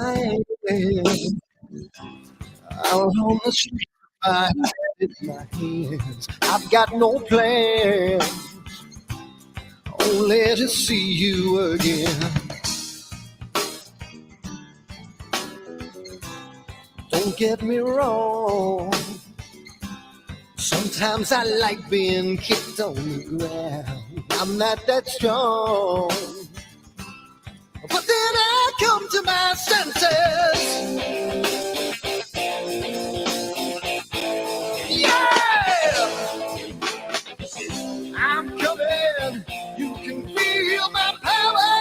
I am, out on the street, my head in my hands. I've got no plan, only to see you again. Don't get me wrong, sometimes I like being kicked on the ground. I'm not that strong, but then I come to my senses. Yeah, I'm coming. You can feel my power,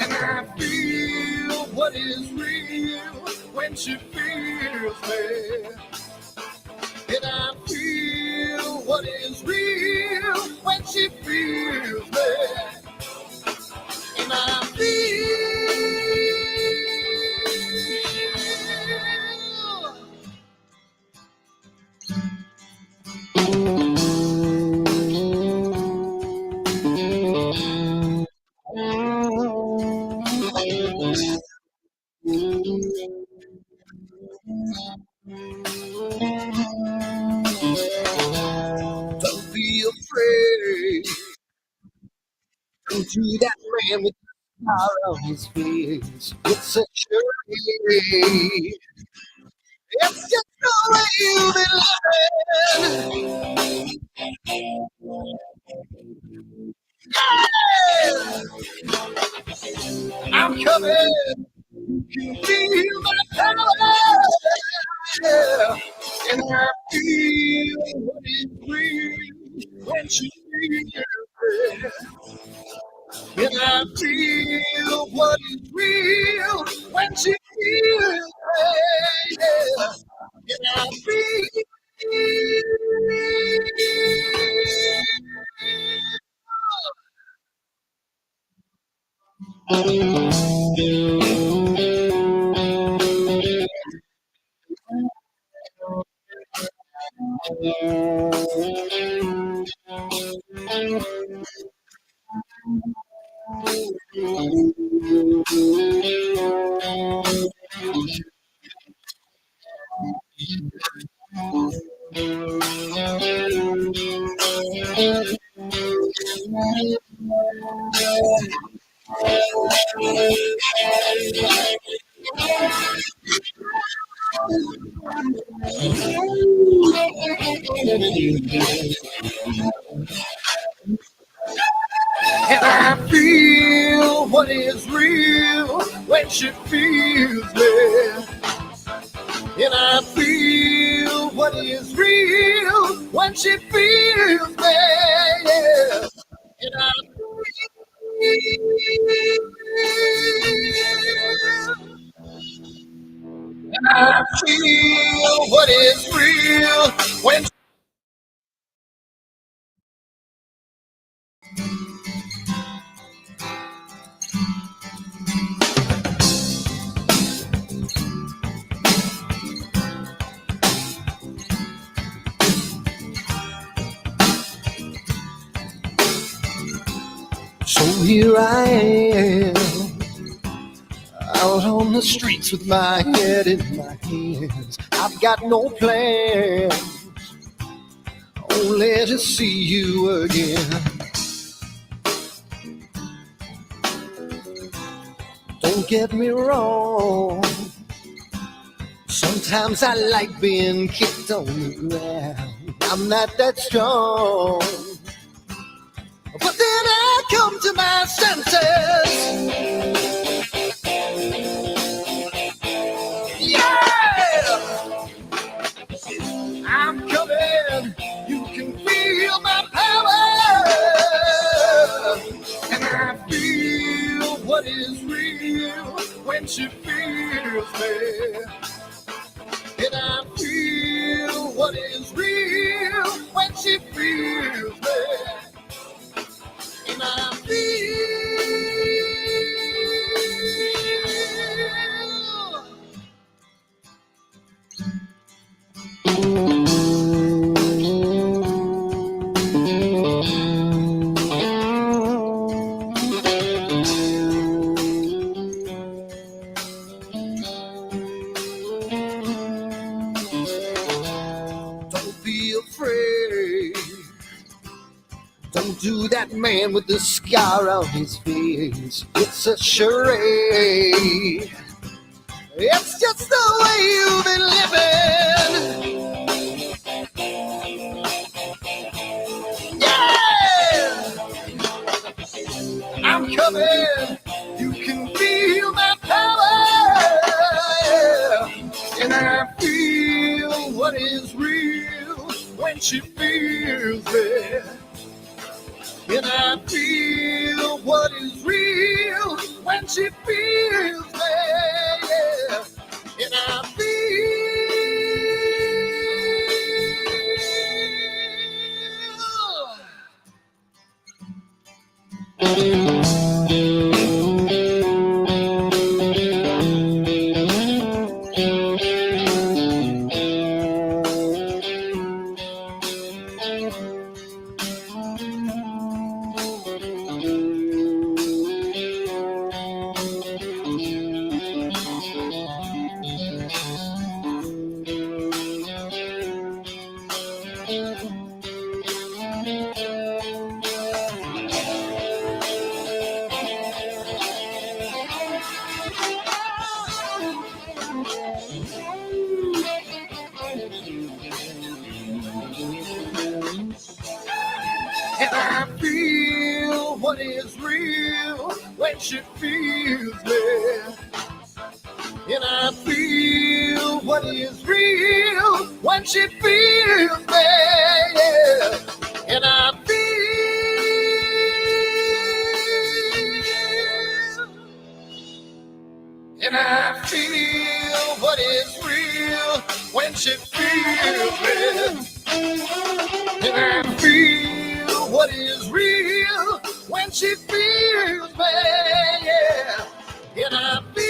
and I feel what is real when she feels me. And I feel what is real when she feels me. And I feel don't be afraid. Don't do that man with the scar on his face. It's a charade. It's just the way you've been living. Yeah! I'm coming. You feel my power. Yeah. And I feel what is real when she feels it. And I feel what is real when she feels it. Yeah. And I feel. And I feel what is real when she feels me. And I feel what is real when she feels me. Yeah. And I feel what is real when. So here I am, out on the streets with my head in my hands. I've got no plans, only to see you again. Don't get me wrong, sometimes I like being kicked on the ground. I'm not that strong, but then I come to my senses. Yeah, I'm coming. You can feel my power, and I feel what is real when she feels me. And I feel what is real when she feels me. And I feel to that man with the scar on his face. It's a charade. It's just the way you've been living. Yeah! I'm coming. You can feel my power. Yeah. And I feel what is real when she feels it. And I feel what is real when she feels it. Yeah. And I feel what is real when she feels me. And I feel what is real when she feels me. Yeah. And I feel what is real when she feels me. And I feel what is real when she feels me. Yeah. And I feel.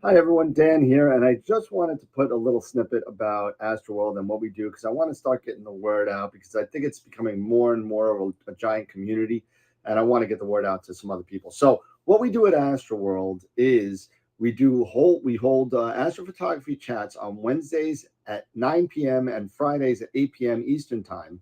Hi everyone, Dan here, and I just wanted to put a little snippet about Astroworld and what we do because I want to start getting the word out because I think it's becoming more and more of a giant community, and I want to get the word out to some other people. So what we do at Astroworld is we hold astrophotography chats on Wednesdays at 9 p.m. and Fridays at 8 p.m. Eastern Time.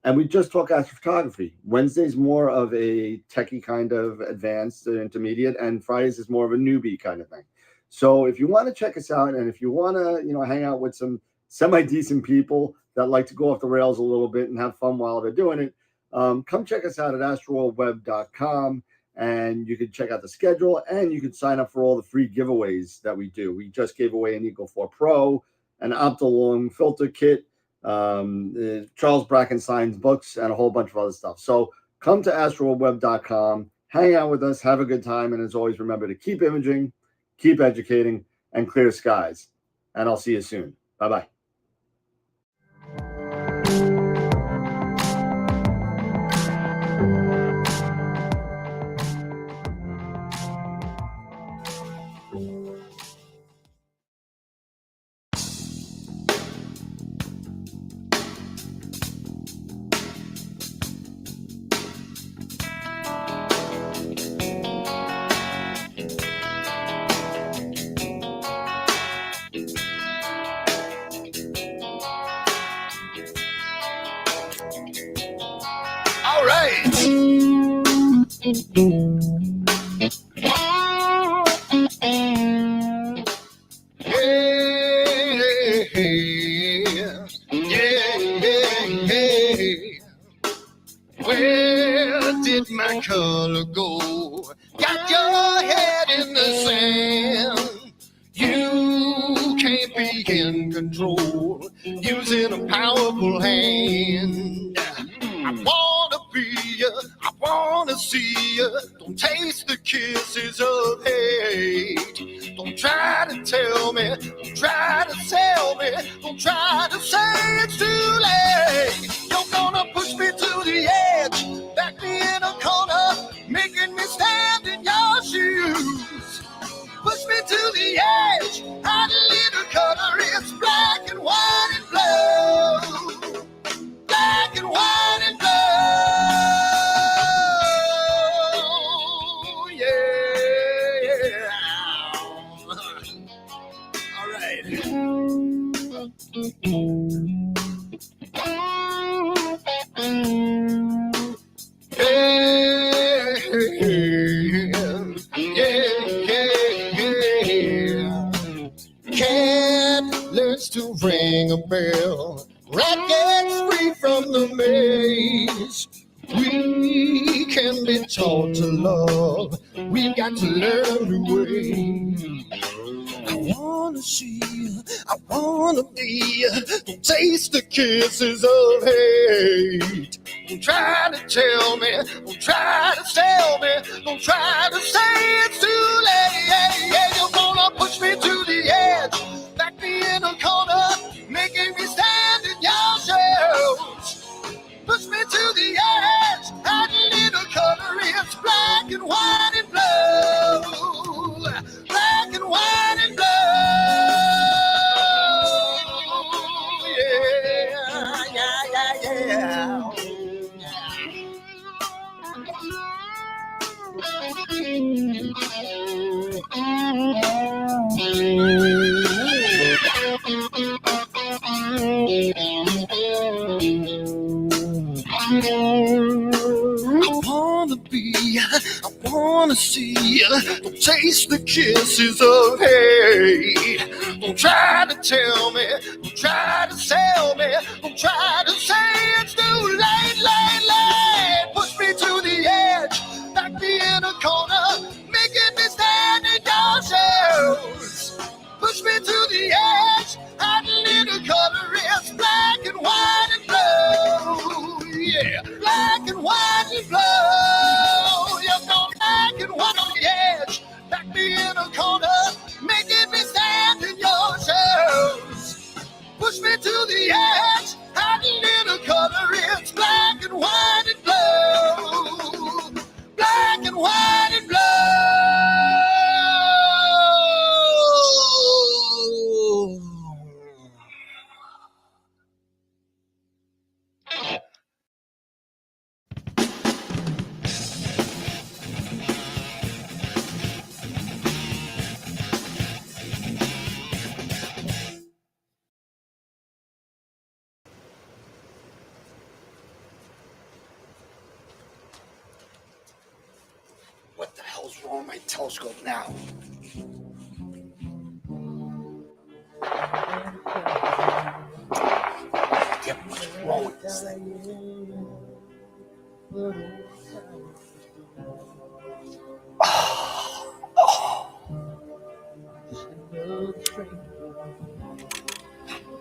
And we just talk astrophotography. Wednesday's more of a techie kind of advanced intermediate, and Fridays is more of a newbie kind of thing. So if you want to check us out, and if you want to, hang out with some semi-decent people that like to go off the rails a little bit and have fun while they're doing it, come check us out at astroworldweb.com, and you can check out the schedule, and you can sign up for all the free giveaways that we do. We just gave away an Eagle 4 Pro, an Optilong filter kit, Charles Brackenstein's books, and a whole bunch of other stuff. So come to astroworldweb.com, hang out with us, have a good time, and as always, remember to keep imaging, keep educating, and clear skies. And I'll see you soon. Bye-bye. All right. hey, where did my color go? Got your head in the sand. You can't be in control using a powerful hand. I wanna be ya, I wanna see ya. Don't taste the kisses of hate. Don't try to tell me, don't try to sell me, don't try to say it's too late. You're gonna push me to the edge, back me in a corner, making me stand in your shoes. Push me to the edge, hide a little color, it's black and white and blue. Black and white and blue, yeah. All right. Yeah. Cat learns to ring a bell. Rat gets free from the maze. We can be taught to love. We've got to learn the way. I wanna see you, I wanna be you. Don't taste the kisses of hate. Don't try to tell me, don't try to sell me, don't try to say it's too late. Yeah, you're gonna push me to the edge, back me in a corner, making me stand in your shoes. Push me to the edge, add a little color, it's black and white and blue. Black and white and blue, yeah. I wanna be, I wanna see, don't taste the kisses of hate. Don't try to tell me, don't try to sell me, don't try to say it's too late, late. Push me to the edge, back me in a corner, making me stand in your shoes. Push me to the edge, add a little color, it's black and white and blue. Yeah, black and white and blue. You're going black and white on the edge, back me in a corner, making me stand in your shoes. Push me to the edge, add a little color, it's black and white and blue. Black and white and blue. What the hell's wrong with my telescope now? What's wrong with this thing?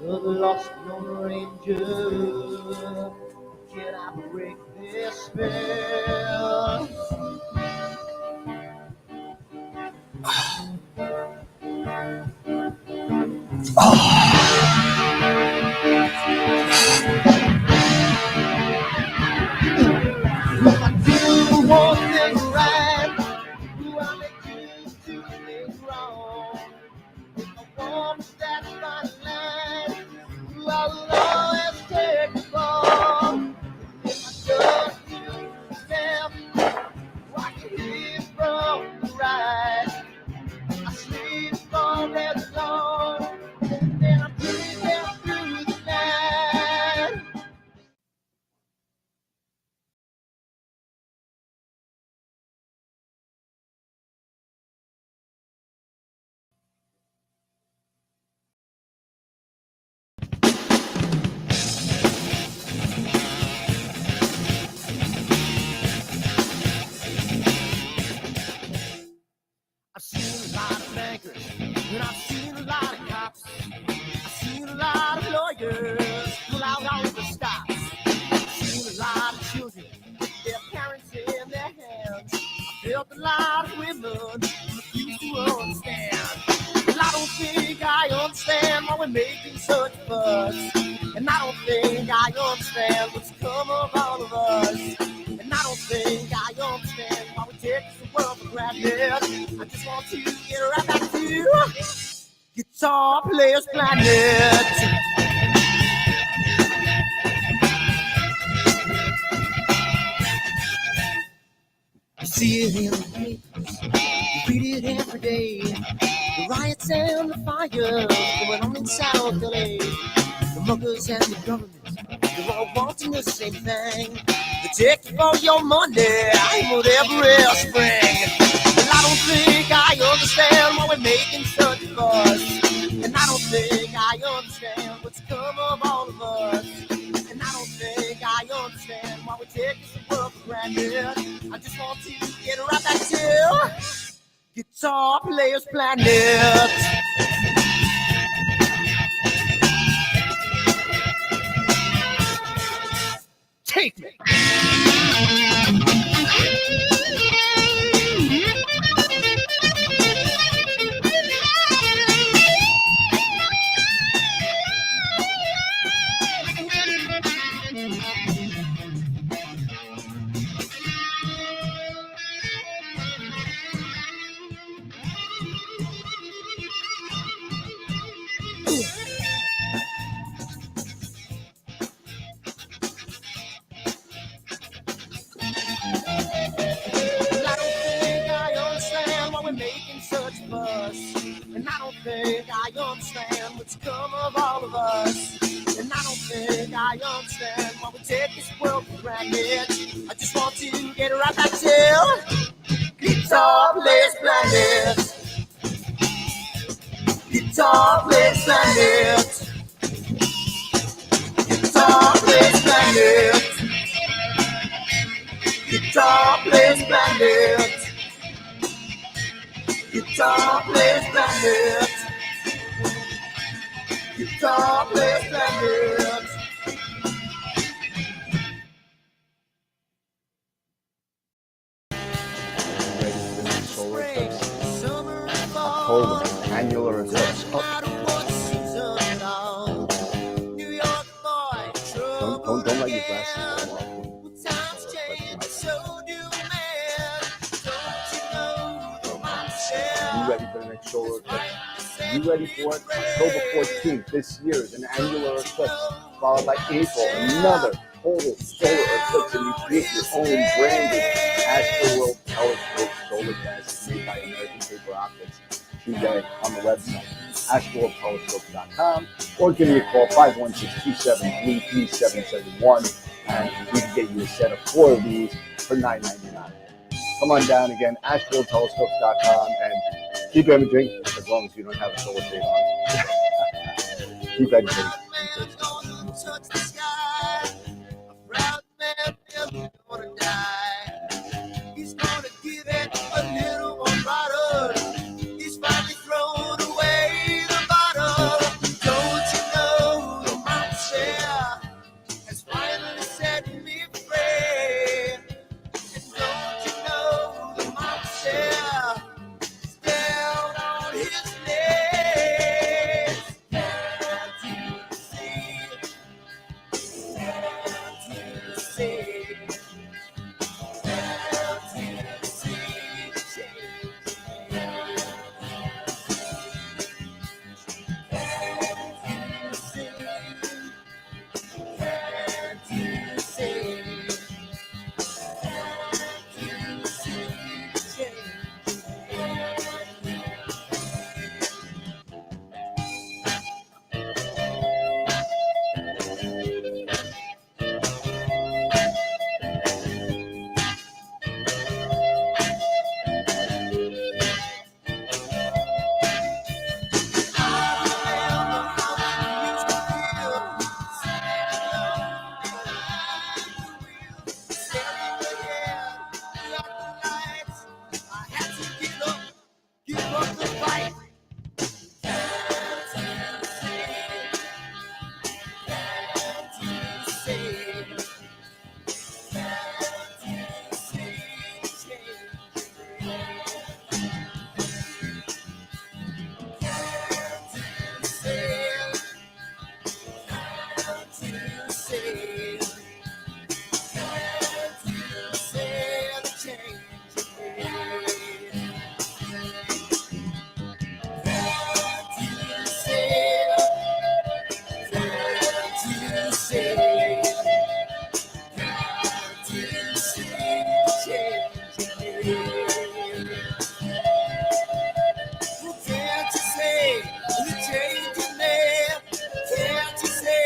The lost Lone Ranger, can I break this spell? Do one thing right, do I make you do things wrong? If I want to stand my line, do I will always take the fall? If I just stand a lot of women refuse to understand. And I don't think I understand why we're making such a fuss. And I don't think I understand what's come of all of us. And I don't think I understand why we take this world for granted. I just want to get right back to Guitar Players Planet. You see it in the papers, you read it every day. The riots and the fires going on in South LA. The muggers and the government, they're all wanting the same thing. They take all your money and whatever else spring. And I don't think I understand why we're making such a fuss. And I don't think I understand what's come of all of us. And I don't think I understand why we take this world for granted. I just want to get right back to Guitar Players Planet. Take me. And I don't think I understand what's come of all of us. And I don't think I understand why we take this world for granted. I just want to get right back to Guitar Players Planet. Guitar Players Planet. Guitar Players Planet. Guitar Players Planet. Guitar Players Planet. Guitar Players Planet. Solar eclipse. October, annular eclipse. Don't let your glasses fall off. You ready for the next solar eclipse? You ready for it? October 14th this year is an annular eclipse, followed by April, another total solar eclipse, and you create your own branded Astroworld telescope solar glass made by American Paper Optics today on the website, astroworldtelescope.com, or give me a call, 516-273-3771, and we can get you a set of 4 of these for $9.99. Come on down again, astroworldtelescope.com, and keep imaging as long as you don't have a solar shade on. Keep imaging. He's gonna give it a little more bottle. He's finally thrown away the bottle. Don't you know the monster has finally set me free? And don't you know the monster is down on his knees? say, can't you say the change you made? Can't you say, can't you say, can't you say the change you made? Can't you say the change you made? Can't you say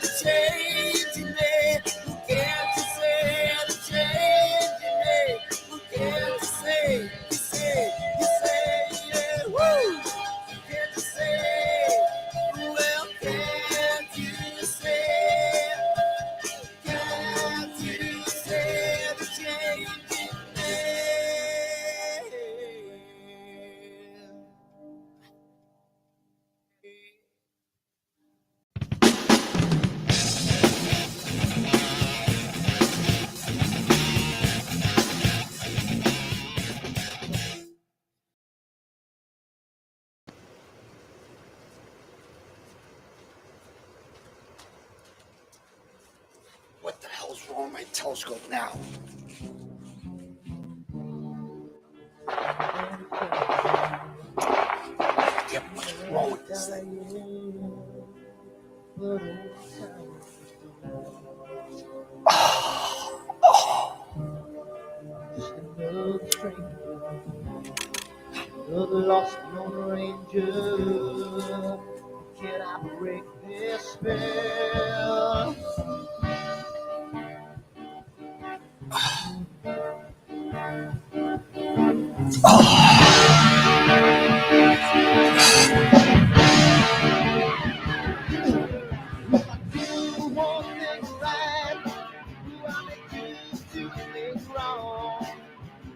the change you made? Can't you say the change you made? Can't you say, yeah, woo! Can't you say, well, can't you say, can't you say the change you made? What the hell's wrong with my telescope now? Damn, what's wrong with this thing? Another lost lone ranger. Can I break this spell? Do one thing right, do I make you do things wrong?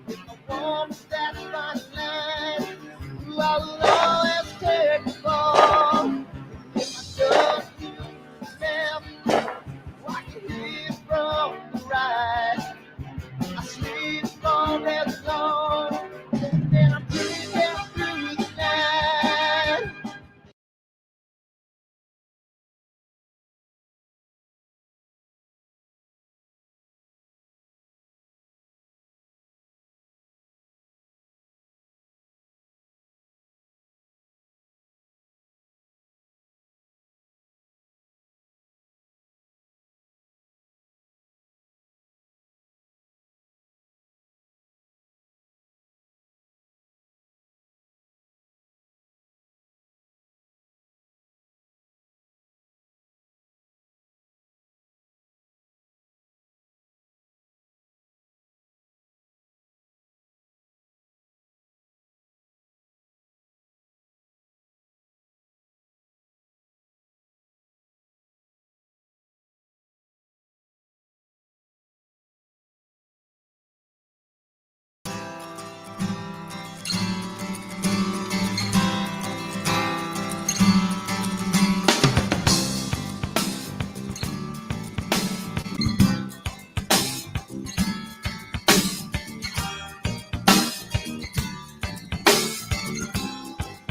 If I want that fine line, I will always take the fall. If I just do left, watch it hit from the right. I sleep all day long, and I'm breathing through the night.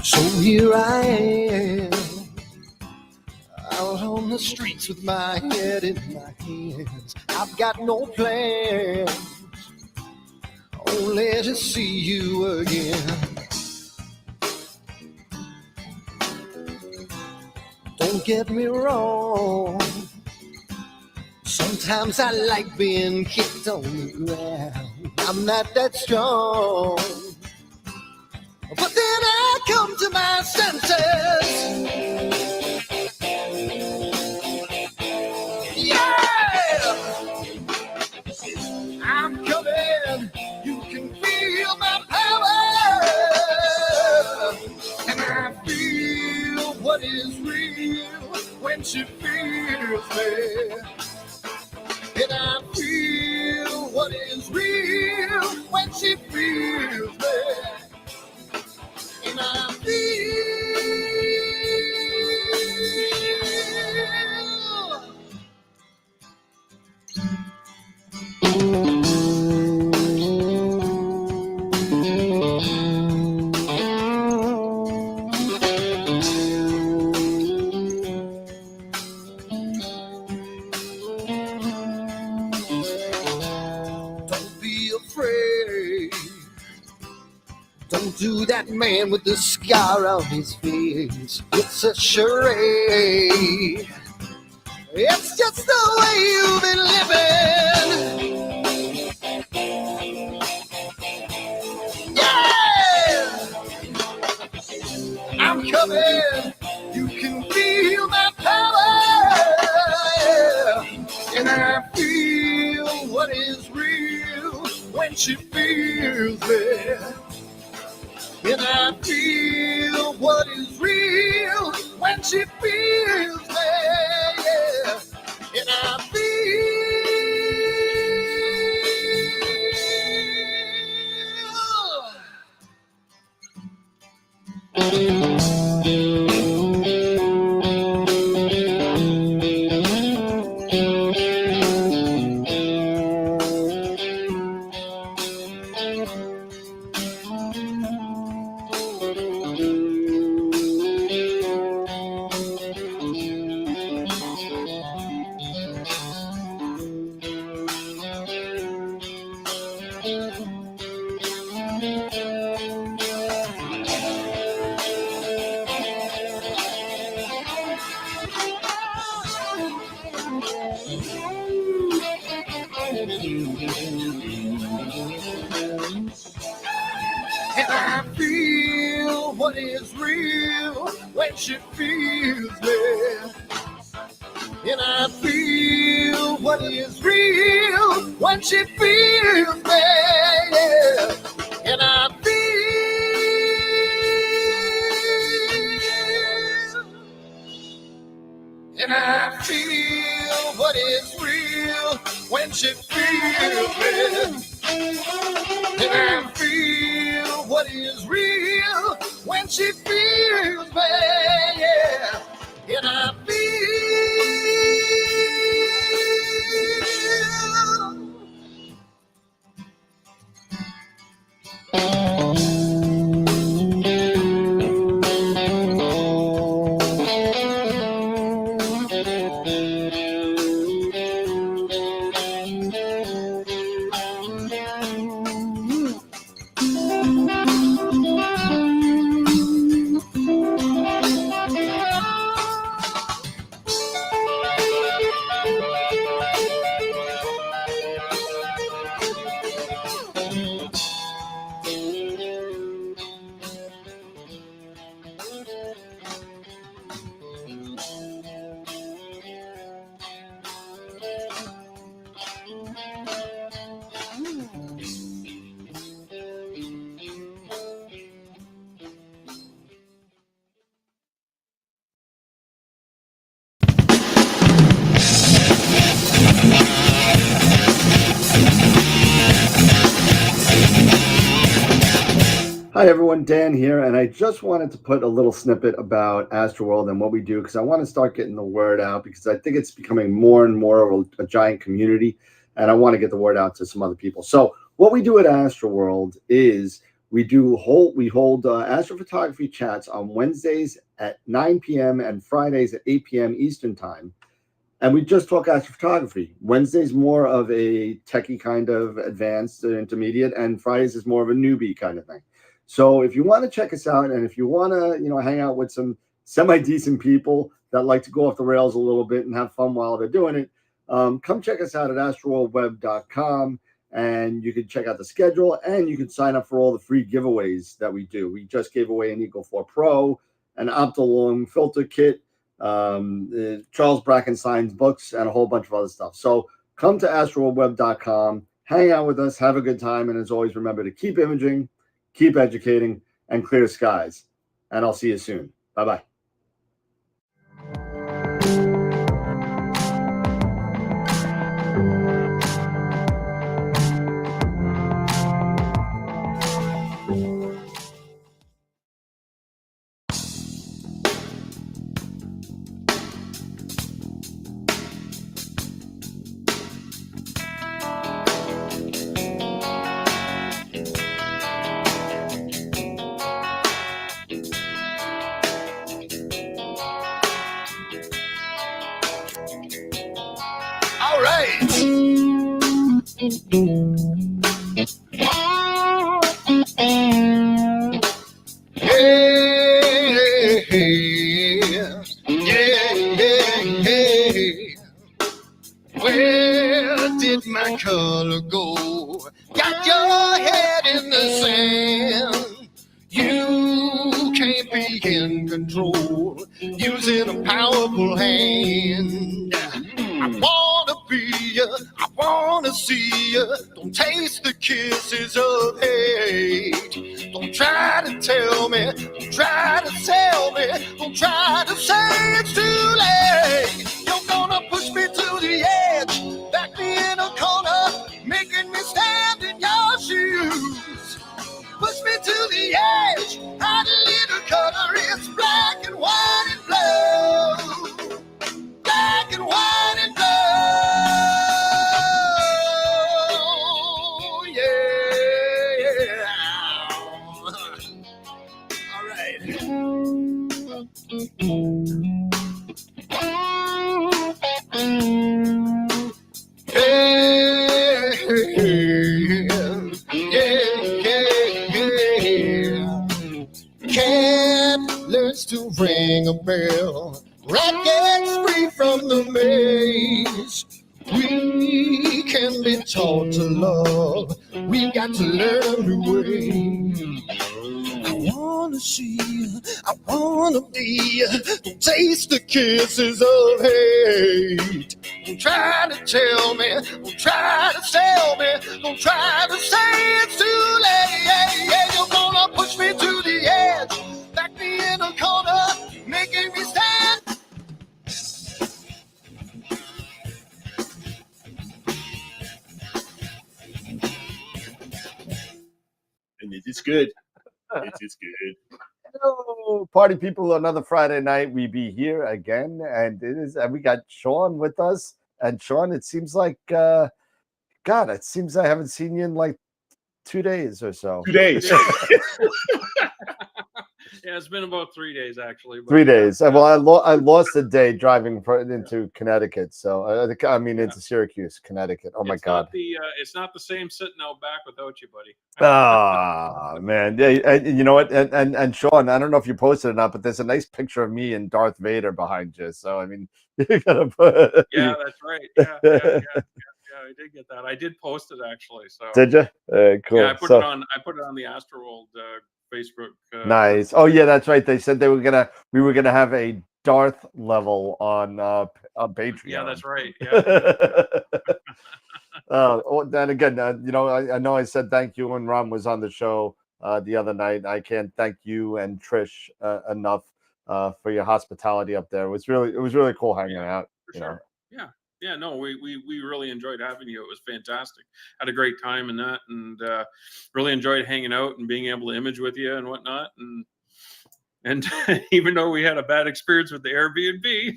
So here I am, out on the streets with my head in my hands. I've got no plans, only to see you again. Don't get me wrong, sometimes I like being kicked on the ground. I'm not that strong, but then I come to my senses. Yeah! I'm coming, you can feel my power. And I feel what is real when she feels me. And I feel what is real when she feels me. And I feel to that man with the scar on his face. It's a charade. It's just the way you've been living. Yeah! I'm coming. You can feel my power. Yeah. And I feel what is real when she feels me. And I feel what is real when she feels me. Yeah. And I feel what is real when she feels me. And I feel what is real when she feels me. Yeah. And I feel what is real when she feels me. And I feel what is real when she feels me. Yeah. And I Hi everyone, Dan here, and I just wanted to put a little snippet about Astroworld and what we do because I want to start getting the word out because I think it's becoming more and more of a giant community, and I want to get the word out to some other people. So what we do at Astroworld is we hold astrophotography chats on Wednesdays at 9 p.m. and Fridays at 8 p.m. Eastern Time. And we just talk astrophotography. Wednesday's more of a techie kind of advanced intermediate, and Fridays is more of a newbie kind of thing. So if you want to check us out, and if you want to, hang out with some semi-decent people that like to go off the rails a little bit and have fun while they're doing it, come check us out at astroworldweb.com, and you can check out the schedule, and you can sign up for all the free giveaways that we do. We just gave away an Eagle 4 Pro, an Optilong filter kit, Charles Brackenstein's books, and a whole bunch of other stuff. So come to astroworldweb.com, hang out with us, have a good time, and as always, remember to keep imaging, keep educating, and clear skies. And I'll see you soon. Bye-bye. All right. Where did my color go? Got your head in the sand. You can't be in control, using a powerful hand. I wanna be you, I wanna see you. Don't taste the kisses of hate. Don't try to tell me, don't try to tell me, don't try to say it's too late. You're gonna push me to the edge, back me in a corner, making me stand in your shoes. Push me to the edge, hide a little color, it's black and white and blue. Black and white and blue, yeah. All right. Yeah. Cat learns to ring a bell. Rat gets free from the maze. We can be taught to love. We got to learn the way. I wanna see you, I wanna be you. Don't taste the kisses of hate. Don't try to tell me, don't try to sell me, don't try to say it's too late. Yeah, you're gonna push me to the edge, back me in a corner, making me stand. And it's good. It's good. Hello, party people. Another Friday night. We be here again, and we got Sean with us. And Sean, it seems like God, it seems I haven't seen you in like 2 days or so. 2 days. Yeah, it's been about 3 days actually. 3 days. Well, I lost a day driving into Connecticut. So I mean into Syracuse, Connecticut. Oh my God. It's not the same sitting out back without you, buddy. Ah, man. Yeah, you know what? And Sean, I don't know if you posted it or not, but there's a nice picture of me and Darth Vader behind you. So I mean, you gotta put. Yeah, that's right. Yeah, I did get that. I did post it actually. So Did you? Cool. yeah, I put it on the Astroworld Facebook. Nice. Oh yeah, that's right. They said we were gonna have a Darth level on Patreon. Yeah, that's right. Yeah. Then again, you know, I know I said thank you when Ron was on the show the other night. I can't thank you and Trish enough for your hospitality up there. It was really cool hanging out. For sure. Yeah, no, we really enjoyed having you. It was fantastic. Had a great time in that, and really enjoyed hanging out and being able to image with you and whatnot. And even though we had a bad experience with the Airbnb.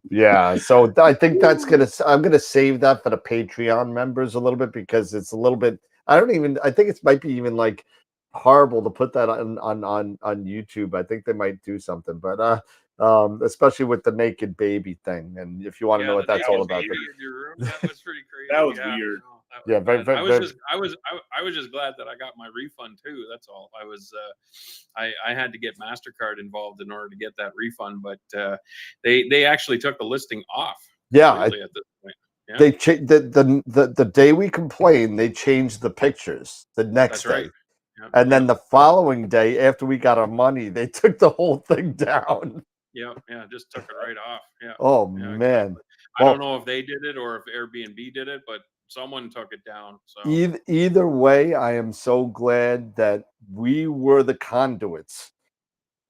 Yeah, so I think I'm gonna save that for the Patreon members a little bit, because it's a little bit. I think it might be even like horrible to put that on YouTube. I think they might do something, but especially with the naked baby thing. And if you want to know what that's all about, in your room, that was pretty crazy. That was weird. Yeah, very. I was just glad that I got my refund too. That's all. I had to get MasterCard involved in order to get that refund, but they actually took the listing off. Yeah, at this point. Yeah. They the day we complained, they changed the pictures the next day. Right. And then the following day, after we got our money, they took the whole thing down. Yeah, just took it right off. Yeah. Oh man. Exactly. I don't know if they did it or if Airbnb did it, but someone took it down. So either way, I am so glad that we were the conduits.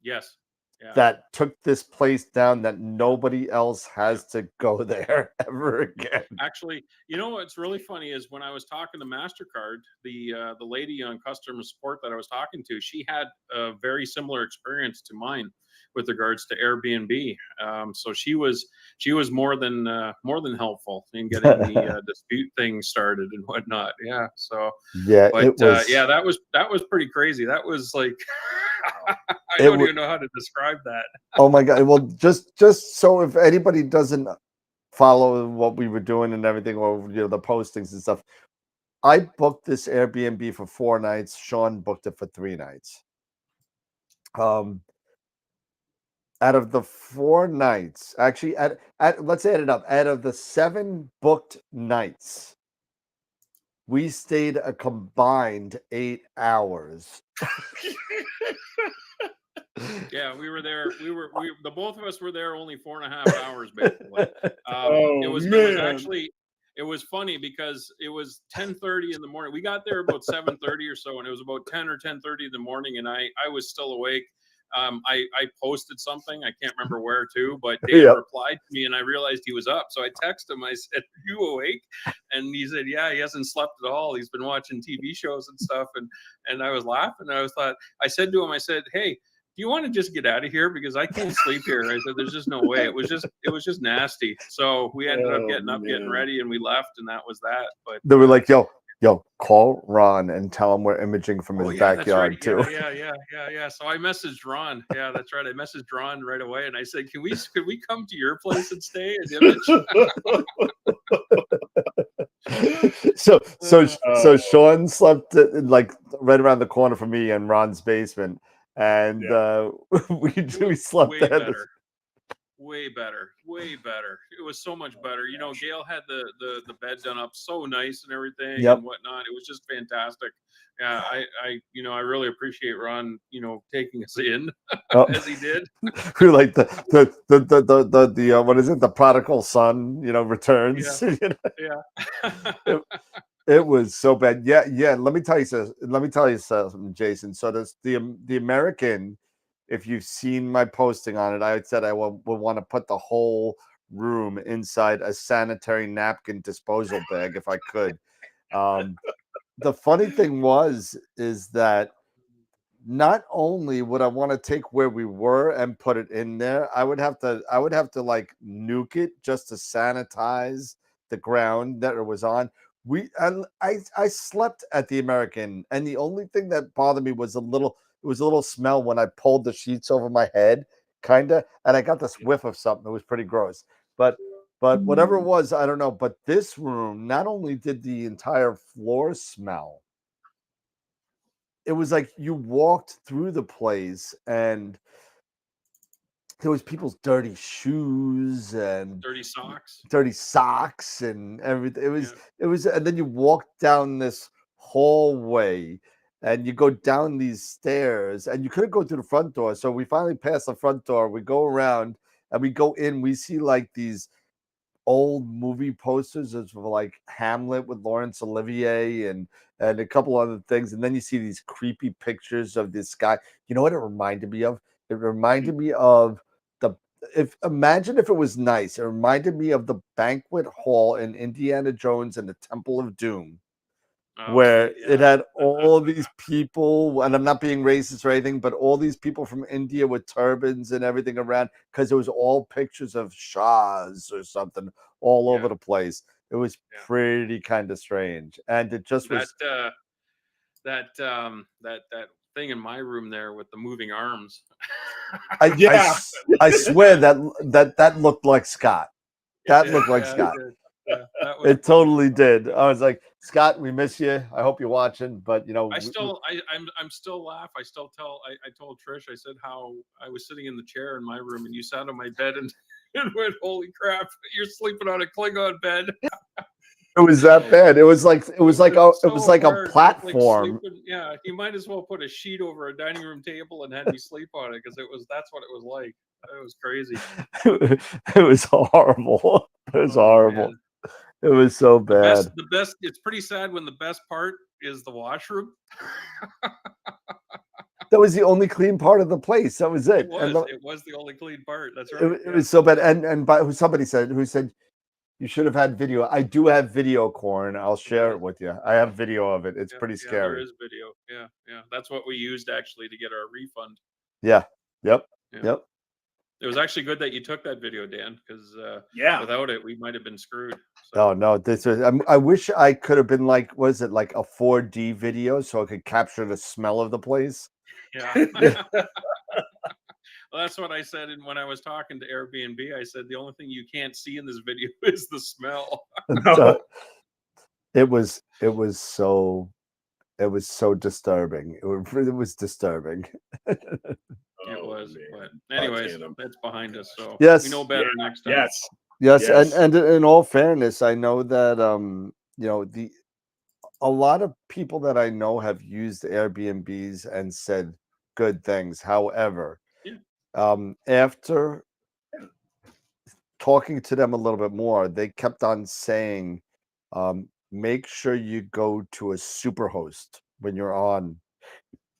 Yes. Yeah. That took this place down, that nobody else has to go there ever again. Actually, you know what's really funny is when I was talking to MasterCard, the lady on customer support that I was talking to, she had a very similar experience to mine with regards to Airbnb. So she was more than helpful in getting the dispute thing started and whatnot. Yeah. So yeah, but that was pretty crazy. That was like. I don't even know how to describe that. Oh my God. Well, just so if anybody doesn't follow what we were doing and everything, or the postings and stuff, I booked this Airbnb for 4 nights. Sean booked it for 3 nights. out of the 4 nights, actually, let's add it up. Out of the 7 booked nights, we stayed a combined 8 hours. Yeah, we were there. The both of us were there only 4.5 hours, basically. Oh, It was man. actually, it was funny because it was 10:30 in the morning. We got there about 7:30 or so, and it was about 10 or 10:30 in the morning, and I was still awake. I posted something, I can't remember where to, but Dan Yep. replied to me, and I realized he was up. So I texted him. I said, "Are you awake?" And he said, "Yeah, he hasn't slept at all. He's been watching TV shows and stuff." And I was laughing. And I said to him, I said, "Hey, do you want to just get out of here? Because I can't sleep here." I said, "There's just no way." It was just nasty. So we ended up getting up, getting ready, and we left, and that was that. But They were like, yo, call Ron and tell him we're imaging from his yeah, that's backyard right. too. Yeah. So I messaged Ron. Yeah, that's right. I messaged Ron right away, and I said, could we come to your place and stay and image?" So Sean slept like right around the corner from me in Ron's basement, and we slept way there. better. Way better. It was so much better. You know, Gail had the bed done up so nice and everything and whatnot. It was just fantastic. Yeah, I really appreciate Ron, taking us in as he did. Who like the what is it? The prodigal son, returns. Yeah. It was so bad. Yeah. Let me tell you something, Jason. So the American, if you've seen my posting on it, I said I would want to put the whole room inside a sanitary napkin disposal bag if I could. The funny thing is that not only would I want to take where we were and put it in there, I would have to like nuke it just to sanitize the ground that it was on. I slept at the American, and the only thing that bothered me was a little smell when I pulled the sheets over my head, kinda, and I got this whiff of something. It was pretty gross. But whatever it was, I don't know. But this room, not only did the entire floor smell, it was like you walked through the place and there was people's dirty shoes and dirty socks and everything. It was, and then you walk down this hallway and you go down these stairs and you couldn't go through the front door. So we finally pass the front door. We go around and we go in. We see like these old movie posters of like Hamlet with Laurence Olivier and a couple other things, and then you see these creepy pictures of this guy. You know what it reminded me of? It reminded me of imagine if it was nice. It reminded me of the banquet hall in Indiana Jones and the Temple of Doom, where it had all these people, and I'm not being racist or anything, but all these people from India with turbans and everything around, because it was all pictures of shahs or something all over the place. It was pretty kind of strange, and it just was that thing in my room there with the moving arms. I swear that looked like Scott. That looked like Scott. It totally did. I was like, Scott, we miss you. I hope you're watching, but I'm still laugh. I still tell. I told Trish. I said how I was sitting in the chair in my room, and you sat on my bed and went, "Holy crap! You're sleeping on a Klingon bed." It was that bad. It was like a platform. Like he might as well put a sheet over a dining room table and had me sleep on it because that's what it was like. It was crazy. It was horrible. It was horrible. Man. It was so bad. The best. It's pretty sad when the best part is the washroom. That was the only clean part of the place. That was it. It was the only clean part. That's right. It was so bad. And somebody said you should have had video. I do have video, Corn. I'll share it with you. I have video of it. It's pretty scary. There is video. Yeah. That's what we used actually to get our refund. Yeah. Yep. It was actually good that you took that video, Dan, because without it, we might have been screwed. So. Oh no, this was. I wish I could have been like, was it like a 4D video so I could capture the smell of the place? Yeah. Well, that's what I said when I was talking to Airbnb. I said the only thing you can't see in this video is the smell. It was so disturbing. It was disturbing. It Oh, was, man. but anyways, Tandem. that's behind us. So Yes. we know better next time. Yes. Yes, Yes. and in all fairness, I know that you know, a lot of people that I know have used Airbnbs and said good things. However, Yeah. after talking to them a little bit more, they kept on saying, make sure you go to a super host when you're on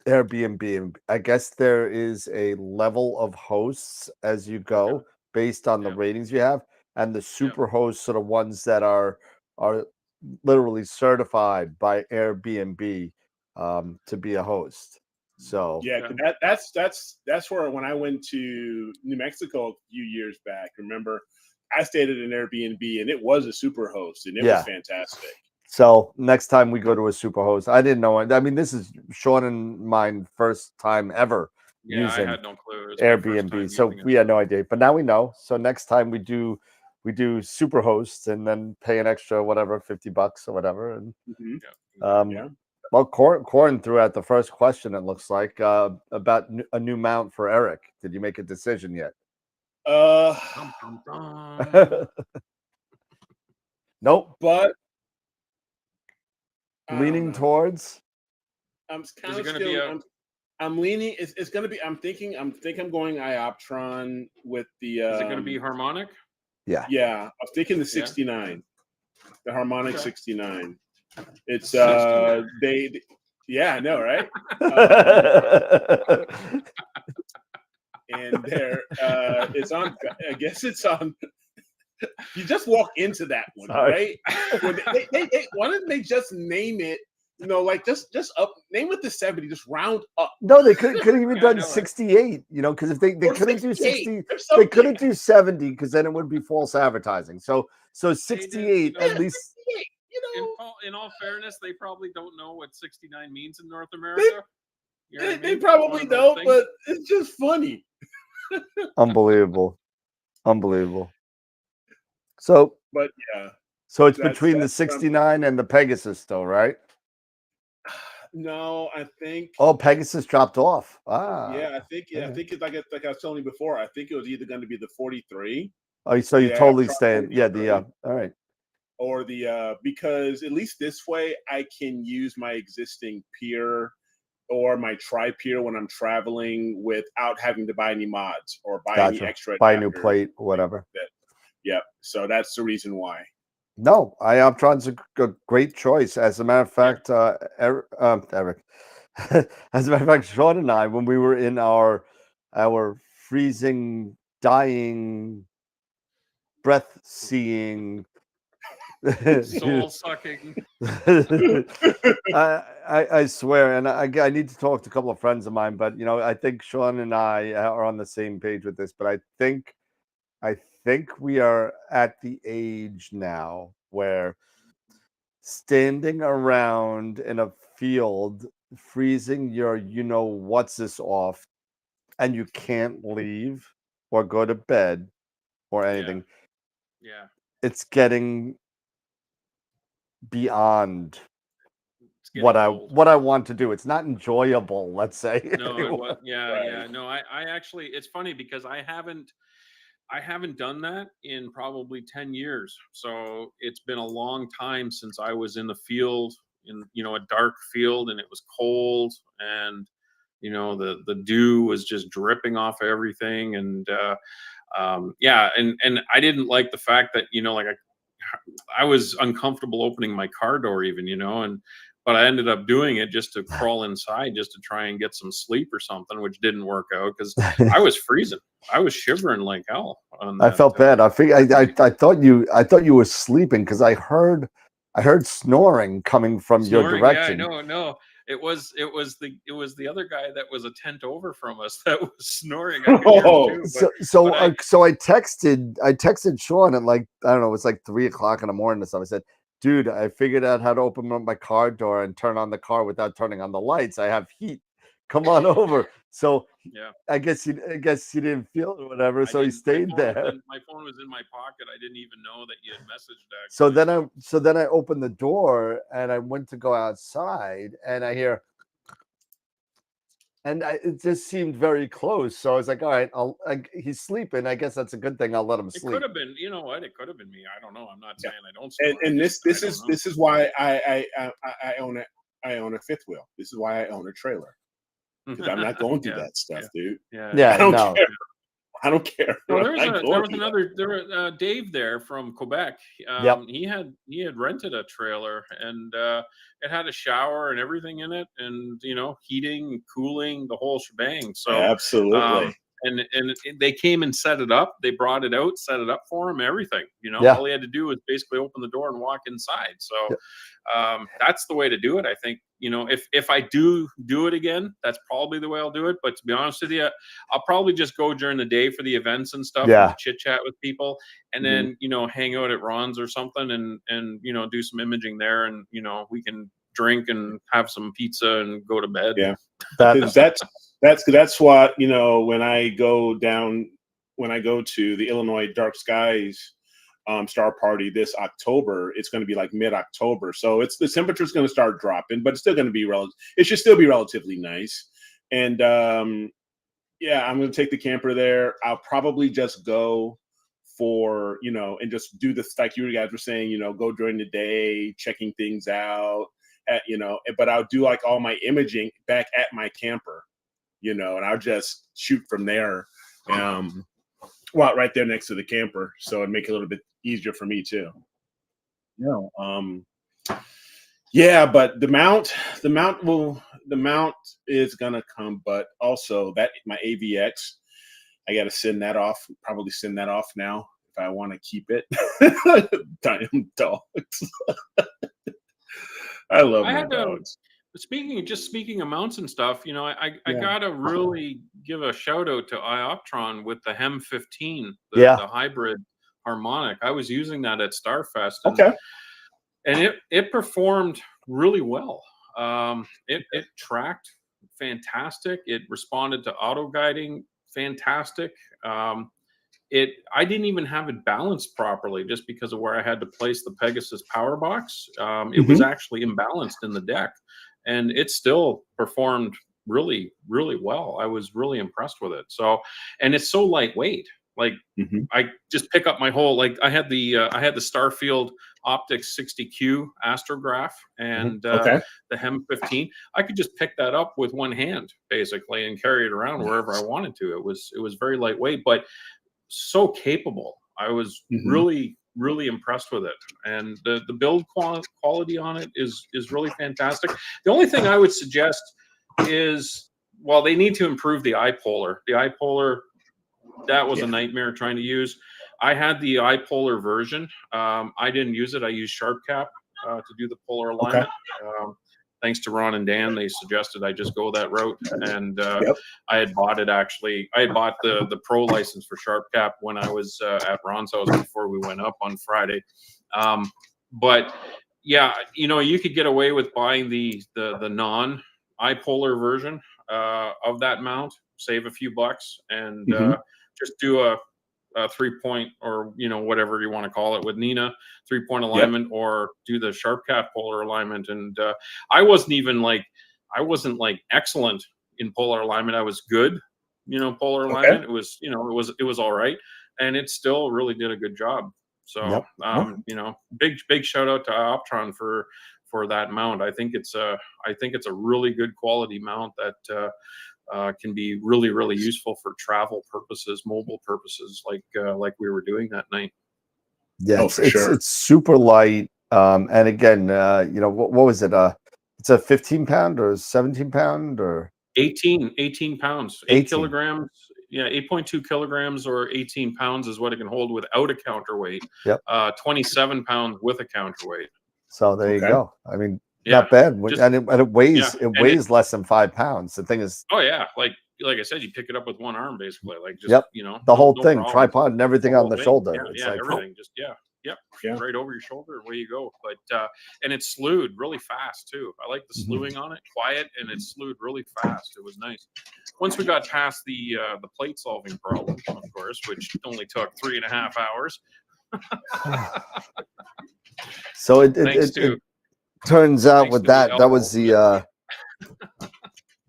Airbnb. And I guess there is a level of hosts as you go based on the Yeah. ratings you have, and the super hosts are the ones that are literally certified by Airbnb to be a host. So Yeah, 'cause that's where when I went to New Mexico a few years back, remember, I stayed at an Airbnb and it was a super host and it was yeah. fantastic. So next time we go to a super host, I didn't know it. I mean, this is Sean and mine first time ever Yeah, I using had no clue. It was my first time Airbnb, so using it. we had no idea. But now we know. So next time we do super hosts and then pay an extra whatever $50 or whatever. And Mhm. yeah. Well, Corin threw out the first question. It looks like about a new mount for Eric. Did you make a decision yet? Dum, dum, dum. Nope. But Leaning towards. I'm Is kind it of going to be still. a? I'm leaning. It's going to be. I'm going Ioptron with the. Is it going to be harmonic? Yeah. Yeah, I was thinking the 69, the harmonic Okay. 69. It's 69. they. Yeah, I know, right? And there, it's on. I guess it's on. You just walk into that one, Sorry. right? When they why didn't they just name it? You know, like just up, name it the 70, just round up. No, they couldn't even Yeah, I done know, right? 68, you know, because if they Or couldn't do 68 60, or they something. couldn't do 70 because then it would be false advertising. So They did, 68 at least. 68, you know, In all fairness, they probably don't know what 69 means in North America. You know what I they mean? probably One of those don't, things. but it's just funny. Unbelievable. Unbelievable. So But yeah, it's that's between the what I'm 69 and the Pegasus though, right? no, I think Oh, Pegasus dropped off. Ah. yeah, I think Okay. it's like I was telling you before. I think it was either going to be the 43. Oh, so you Yeah, totally Tron staying. Yeah, 43. all right. Or the because at least this way I can use my existing pier or my tri pier when I'm traveling without having to buy any mods or buy any Gotcha. extra Buy a new adapters. plate or whatever. Yep. So that's the reason why. No, Ioptron's a great choice. As a matter of fact, Eric, as a matter of fact, Sean and I, when we were in our freezing, dying, breath seeing, Soul sucking. I swear, and I need to talk to a couple of friends of mine, but you know, I think Sean and I are on the same page with this. But I think we are at the age now where standing around in a field, freezing your what's this off, and you can't leave or go to bed or anything. Yeah. It's getting beyond It's getting old. what I want to do. It's not enjoyable, let's say. No, it was. Yeah, Right. yeah. No, I actually. It's funny because I haven't done that in probably 10 years. So it's been a long time since I was in the field, in a dark field, and it was cold, and the dew was just dripping off everything. And yeah, and I didn't like the fact that like I was uncomfortable opening my car door even, but I ended up doing it just to crawl inside, just to try and get some sleep or something, which didn't work out because I was freezing. I was shivering like hell. I felt bad. I figured I thought you were sleeping because I heard snoring coming from your snoring. Yeah, I direction. know. No, it was the other guy that was a tent over from us that was snoring. I could hear him too. So I texted Sean at like, I don't know, it was like 3 o'clock in the morning or something. I said, dude, I figured out how to open up my car door and turn on the car without turning on the lights. I have heat. Come on over. So yeah, I guess he didn't feel it or whatever. So he stayed there. My phone was in my pocket. I didn't even know that you had messaged. Actually. So then I opened the door and I went to go outside and I hear And it just seemed very close. So I was like, all right, he's sleeping. I guess that's a good thing. I'll let him It sleep. could have been, you know what? It could have been me. I don't know. I'm not saying I don't snore. And this I don't know. this is why I own it. I own a fifth wheel. This is why I own a trailer, because I'm not going through that stuff, dude. Yeah, I don't care. I don't care. Well, there was Dave there from Quebec. He had rented a trailer, and it had a shower and everything in it, and you know, heating, cooling, the whole shebang. So absolutely. And they came and set it up. They brought it out, set it up for him, everything. You know, all he had to do was basically open the door and walk inside. So that's the way to do it. I think, you know, if I do it again, that's probably the way I'll do it. But to be honest with you, I'll probably just go during the day for the events and stuff, and chit chat with people, and then, you know, hang out at Ron's or something, and you know, do some imaging there, and you know, we can drink and have some pizza and go to bed. Yeah, that's what, you know, when I go to the Illinois Dark Skies Star Party this October, it's going to be like mid-October, so the temperature's going to start dropping, but it's still going to be it should still be relatively nice. And yeah, I'm going to take the camper there. I'll probably just go for, you know, and just do this like you guys were saying, you know, go during the day, checking things out, you know, but I'll do like all my imaging back at my camper, you know, and I'll just shoot from there, well, right there next to the camper, so it'd make it a little bit easier for me too. You know, yeah, but the mount is gonna come, but also that my AVX, I got to send that off. Probably send that off now if I want to keep it. Damn dogs. I love my dogs. Speaking of mounts and stuff, you know, I gotta really give a shout out to Ioptron with the HEM15, the hybrid harmonic. I was using that at Starfest, and it performed really well. It tracked fantastic. It responded to auto guiding fantastic. I didn't even have it balanced properly just because of where I had to place the Pegasus power box. It was actually imbalanced in the deck, and it still performed really, really well. I was really impressed with it. So, and it's so lightweight. Like I just pick up my whole, like I had the Starfield Optics 60Q astrograph and the HEM15. I could just pick that up with one hand basically and carry it around wherever I wanted to. It was very lightweight, but so capable. I was really, really impressed with it, and the build quality on it is really fantastic. The only thing I would suggest is, well, they need to improve the iPolar. The iPolar, that was a nightmare trying to use. I had the iPolar version. I didn't use it. I used SharpCap to do the polar alignment. Thanks to Ron and Dan, they suggested I just go that route. And I had bought it actually. I had bought the pro license for SharpCap when I was at Ron's house before we went up on Friday. But yeah, you know, you could get away with buying the non iPolar version of that mount, save a few bucks, and just do a 3-point, or you know, whatever you want to call it, with Nina 3-point alignment, or do the SharpCap polar alignment. And I wasn't like excellent in polar alignment. I was good, you know, polar alignment. It was, you know, it was all right, and it still really did a good job. So you know, big shout out to Optron for that mount. I think it's a really good quality mount that can be really, really useful for travel purposes, mobile purposes, like we were doing that night. Yeah, it's super light. And again, you know, what was it? It's a 15-pound or 17-pound or 18 pounds, 8 kilograms. Yeah, 8.2 kilograms or 18 pounds is what it can hold without a counterweight. 27 pounds with a counterweight. So there you go. I mean, not bad. And it weighs less than 5 pounds. The thing is, like I said, you pick it up with one arm basically, like just you know, the whole thing, tripod and everything on the shoulder. It's like, everything just right over your shoulder, away you go. But and it slewed really fast too. I like the slewing on it, quiet, and it slewed really fast. It was nice. Once we got past the plate solving problem, of course, which only took 3.5 hours. So it turns out with that was the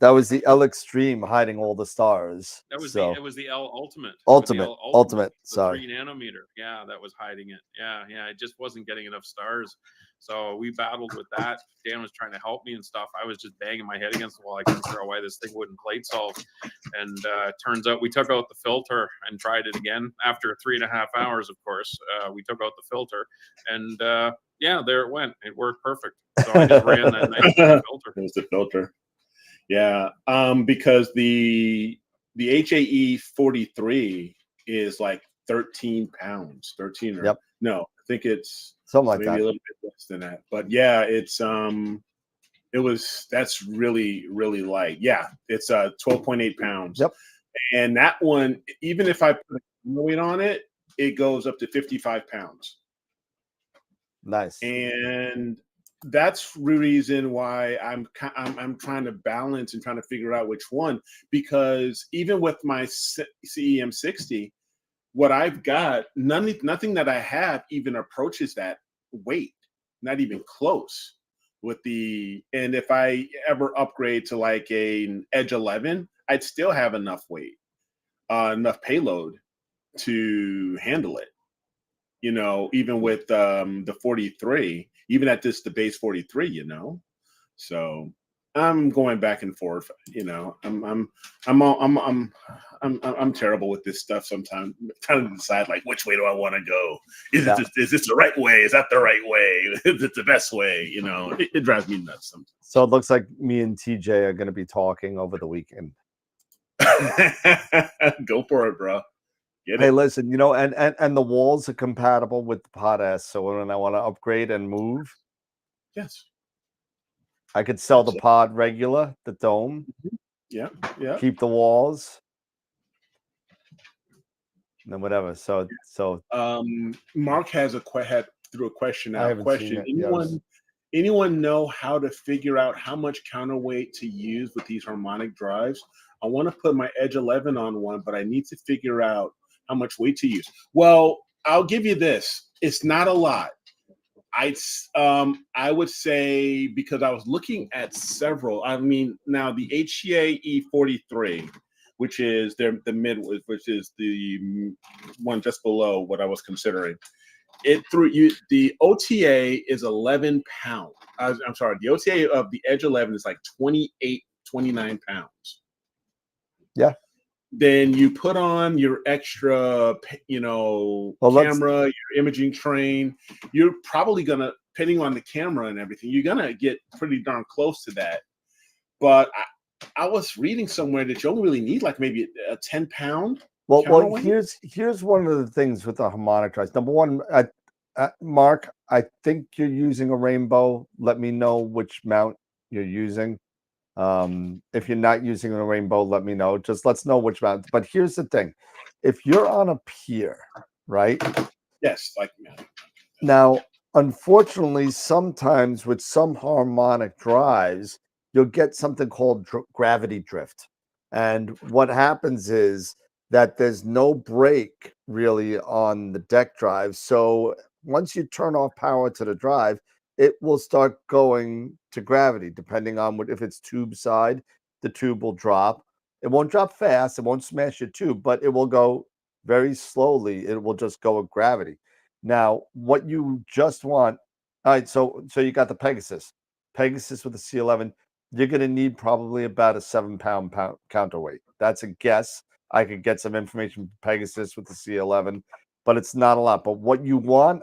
That was the L Extreme hiding all the stars. That was So it was the L Ultimate. Ultimate. The Sorry. 3 nanometer. Yeah, that was hiding it. Yeah, it just wasn't getting enough stars. So we battled with that. Dan was trying to help me and stuff. I was just banging my head against the wall. I couldn't figure out why this thing wouldn't plate solve. And it turns out we took out the filter and tried it again after 3.5 hours. Of course, we took out the filter, and there it went. It worked perfect. So I just ran that nice filter. It was the filter. Yeah, because the HAE 43 is like 13 pounds, 13 or no, I think it's something like maybe that. a little bit less than that. But yeah, that's really, really light. Yeah, it's 12.8 pounds. Yep. And that one, even if I put weight on it, it goes up to 55 pounds. Nice. And that's the reason why I'm trying to balance and trying to figure out which one, because even with my CEM 60, what I've got, nothing that I have even approaches that weight, not even close. And if I ever upgrade to like an Edge 11, I'd still have enough weight, enough payload to handle it. Even with the 43, even at the base 43, So I'm going back and forth. I'm terrible with this stuff sometimes. I'm trying to decide like which way do I want to go? Is this the right way? Is that the right way? Is it the best way? It drives me nuts sometimes. So it looks like me and TJ are going to be talking over the weekend. Go for it, bro. Hey, listen, and the walls are compatible with the Pod S. So when I want to upgrade and move, yes, I could sell the Pod regular, the dome. Yeah. Keep the walls, and then whatever. So Mark threw a question out. Question. Anyone know how to figure out how much counterweight to use with these harmonic drives? I want to put my Edge 11 on one, but I need to figure out how much weight to use. Well, I'll give you this. It's not a lot. I would say, because I was looking at several. I mean, now the HAE 43, which is the mid, which is the one just below what I was considering. The OTA is 11 pounds. I'm sorry, the OTA of the Edge 11 is like 28, 29 pounds. Yeah. Then you put on your extra, camera, your imaging train. You're probably gonna, depending on the camera and everything, you're gonna get pretty darn close to that. But I was reading somewhere that you only really need like maybe a 10-pound. Well, here's one of the things with the harmonic drives. Number one, Mark, I think you're using a Rainbow. Let me know which mount you're using. If you're not using a Rainbow, let me know. Just let's know which mount. But here's the thing: if you're on a pier, right? Yes, like now. Unfortunately, sometimes with some harmonic drives, you'll get something called gravity drift, and what happens is that there's no brake really on the deck drive. So once you turn off power to the drive, it will start going to gravity, depending on if it's tube side, the tube will drop. It won't drop fast, it won't smash your tube, but it will go very slowly. It will just go with gravity. Now, what you just want, all right, so you got the Pegasus with the C11, you're going to need probably about a 7-pound counterweight. That's a guess. I could get some information from Pegasus with the C11, but it's not a lot. But what you want,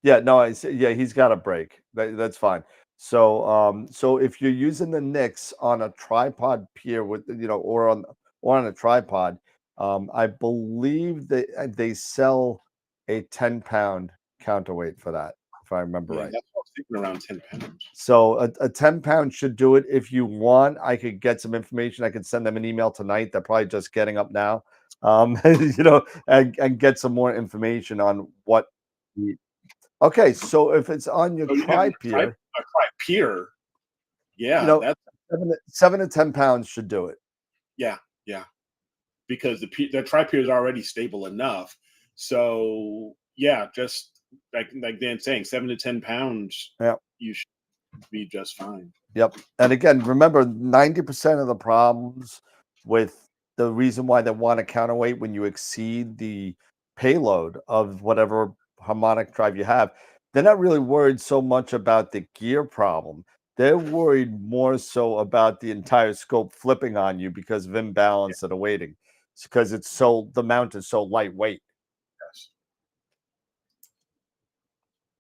he's got a break. That's fine. So if you're using the Nix on a tripod pier with or on a tripod, I believe they sell a 10-pound counterweight for that, if I remember right. That's what I was thinking, around 10 pounds. So a 10-pound should do it. If you want, I could get some information. I could send them an email tonight. They're probably just getting up now, and get some more information on what. Okay, so if it's on your tri-pier, that's 7 to 10 pounds should do it. Yeah, because the tri-pier is already stable enough. So yeah, just like Dan saying, 7 to 10 pounds. Yeah, you should be just fine. Yep. And again, remember 90% of the problems with the reason why they want to counterweight when you exceed the payload of whatever harmonic drive you have, they're not really worried so much about the gear problem. They're worried more so about the entire scope flipping on you because of imbalance of the weighting. It's because the mount is so lightweight. Yes.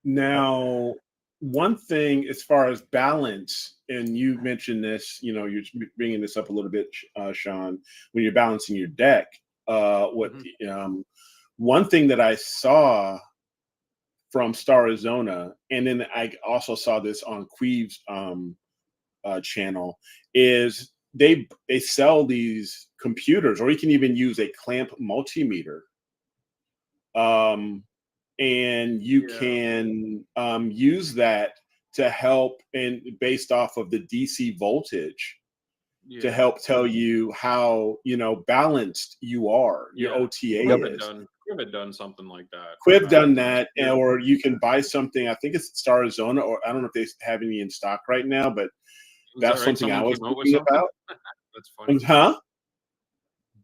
Now, one thing as far as balance, and you mentioned this, you're bringing this up a little bit, Sean, when you're balancing your deck. One thing that I saw from Star Arizona, and then I also saw this on Queve's channel, is they sell these computers, or you can even use a clamp multimeter. And you can use that to help, and based off of the DC voltage, to help tell you how balanced you are. Your OTA is. Quiv had done something like that. Quiv done that, or you can buy something. I think it's Star Arizona, or I don't know if they have any in stock right now, but that's something I was thinking about. That's funny. Huh?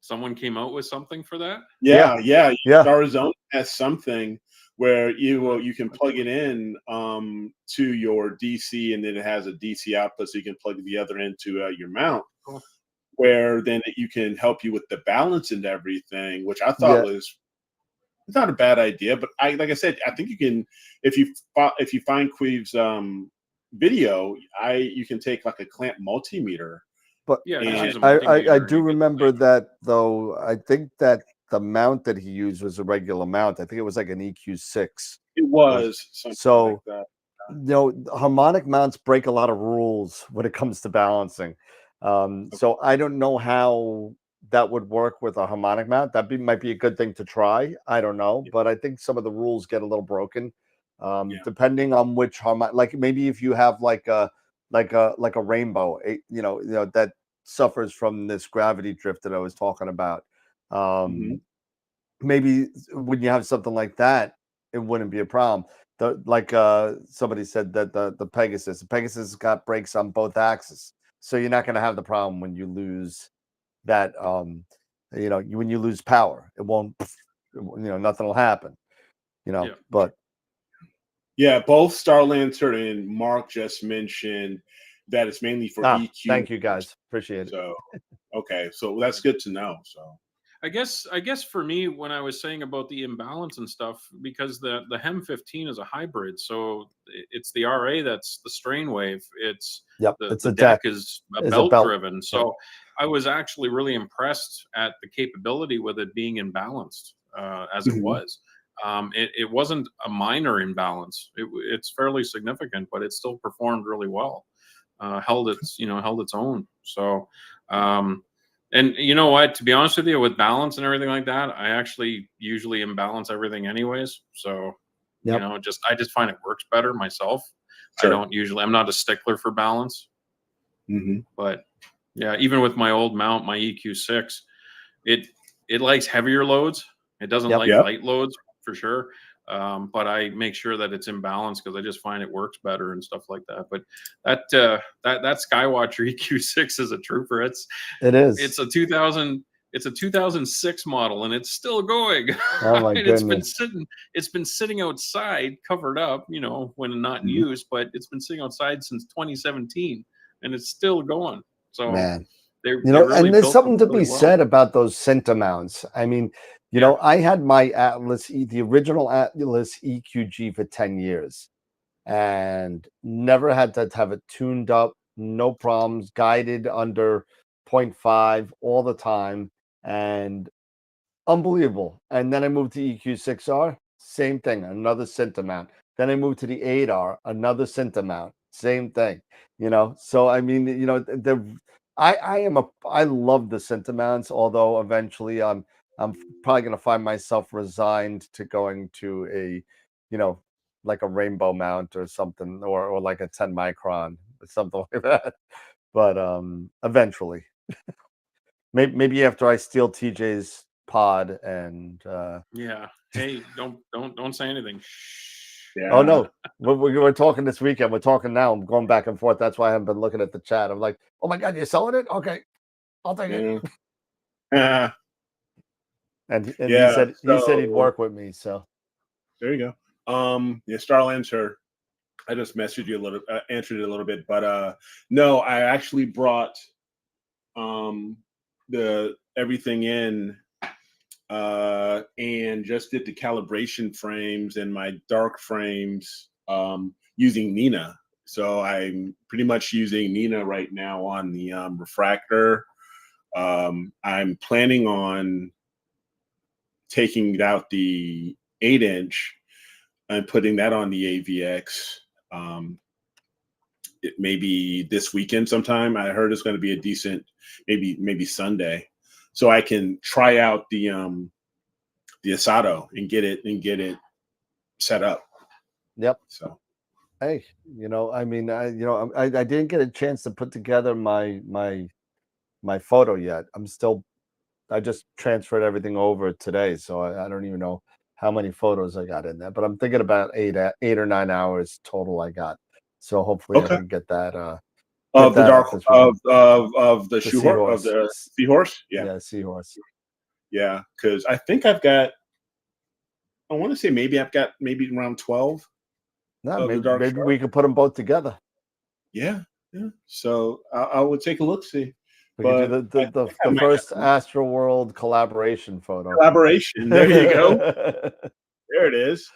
Someone came out with something for that? Yeah. Star Arizona has something where you can plug it in to your DC, and then it has a DC output, so you can plug the other into your mount. Cool. Where then you can help you with the balance and everything, which I thought was not a bad idea. But like I said, I think you can, if you find Queve's video, you can take like a clamp multimeter. But I do remember that, though. I think that the mount that he used was a regular mount. I think it was like an EQ6. It was something like that. Harmonic mounts break a lot of rules when it comes to balancing. So I don't know how that would work with a harmonic mount. Might be a good thing to try. I don't know, but I think some of the rules get a little broken, depending on which harmonic. Like maybe if you have like a rainbow, that suffers from this gravity drift that I was talking about. Maybe when you have something like that, it wouldn't be a problem. Somebody said that the Pegasus got brakes on both axes, so you're not going to have the problem when you lose that. When you lose power, it won't. Nothing will happen. But both Star Lantern and Mark just mentioned that it's mainly for EQ. Thank you guys, appreciate it. So okay, so that's good to know. So I guess for me, when I was saying about the imbalance and stuff, because the HEM15 is a hybrid, so it's the RA that's the strain wave. It's the deck is a belt driven. So I was actually really impressed at the capability with it being imbalanced as it was. It wasn't a minor imbalance. It's fairly significant, but it still performed really well. Held its own. So. And you know what? To be honest with you, with balance and everything like that, I actually usually imbalance everything anyways. So, I just find it works better myself. Sure. I'm not a stickler for balance. But yeah, even with my old mount, my EQ6, it likes heavier loads. It doesn't like light loads for sure. But I make sure that it's in balance because I just find it works better and stuff like that. But that Skywatcher EQ6 is a trooper. It's a 2006 model and it's still going. Oh my goodness. It's been sitting outside covered up, when not in use, but it's been sitting outside since 2017 and it's still going. So man, and there's something to be said about those center mounts. I mean, I had my Atlas, the original Atlas EQG for 10 years and never had to have it tuned up, no problems, guided under 0.5 all the time, and unbelievable. And then I moved to EQ6R, same thing, another center mount. Then I moved to the 8R, another center mount, same thing. So I mean, I love the center mounts, although eventually I'm probably going to find myself resigned to going to a, like a rainbow mount or something, or like a 10 micron or something like that. But eventually, maybe after I steal TJ's pod and hey, don't say anything. Yeah. Oh no, we're talking this weekend. We're talking now. I'm going back and forth. That's why I haven't been looking at the chat. I'm like, oh my god, you're selling it? Okay, I'll take it. Yeah. And Yeah, he said he'd so work with me. So there you go. Yeah, Starlancer. I just messaged you a little, answered it a little bit, but no, I actually brought the everything in and just did the calibration frames and my dark frames using Nina. So I'm pretty much using Nina right now on the refractor. I'm planning on taking out the 8-inch and putting that on the AVX. It maybe this weekend sometime. I heard it's going to be a decent, maybe Sunday, so I can try out the Asado and get it set up. yep. So Hey, I mean, I didn't get a chance to put together my photo yet. I just transferred everything over today, so I don't even know how many photos I got in there. But I'm thinking about 8 or 9 hours total I got. So hopefully I okay, can get that of the dark up this weekend. of the The shoe horse of seahorse. the seahorse. Yeah, Yeah, seahorse. yeah, because I think I've got. I want to say maybe I've got maybe around 12 No, of the dark maybe shark. we could put them both together. Yeah, yeah. So I would take a look, see. We could do But I think I the might have first some Astro World collaboration photo. collaboration. There you go. There it is.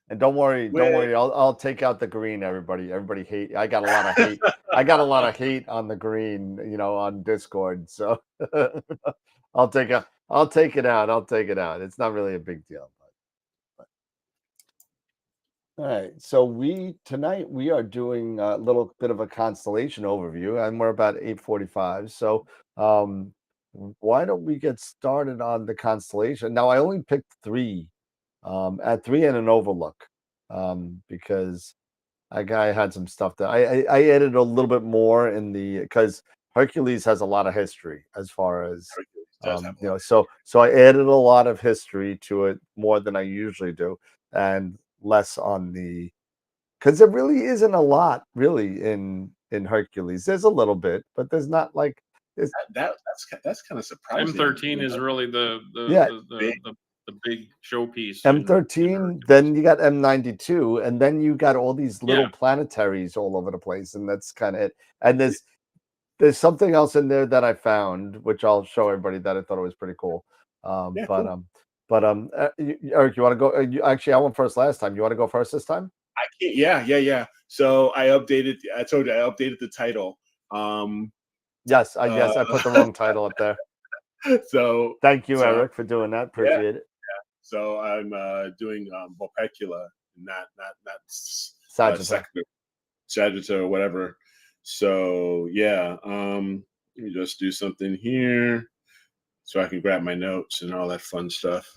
And don't worry, With I'll take out the green. Everybody hate. I got a lot of hate. I got a lot of hate on the green, on Discord. So I'll take it out. I'll take it out. It's not really a big deal. All right. So tonight we are doing a little bit of a constellation overview, and we're about 8:45. So why don't we get started on the constellation? Now I only picked three. At 3 and an overlook, because I had some stuff that I added a little bit more because Hercules has a lot of history as far as Hercules does have a lot. so I added a lot of history to it, more than I usually do, and less on because there really isn't a lot really in Hercules. There's a little bit, but there's not like it's That's kind of surprising. M13 is really the Yeah. the big showpiece. M13, then you got M92, and then you got all these little Yeah. planetaries all over the place, and that's kind of it. And there's something else in there that I found, which I'll show everybody, that I thought it was pretty cool. Yeah, But cool. Eric, you want to go? Actually, I went first last time. You want to go first this time? I can't. Yeah. So I updated. I told you I updated the title. Yes, I put the wrong title up there. So Thank you, so Eric, for doing that. Appreciate it. so I'm doing Vulpecula, not Sagittarius. Sagittarius or whatever. So yeah, let me just do something here so I can grab my notes and all that fun stuff.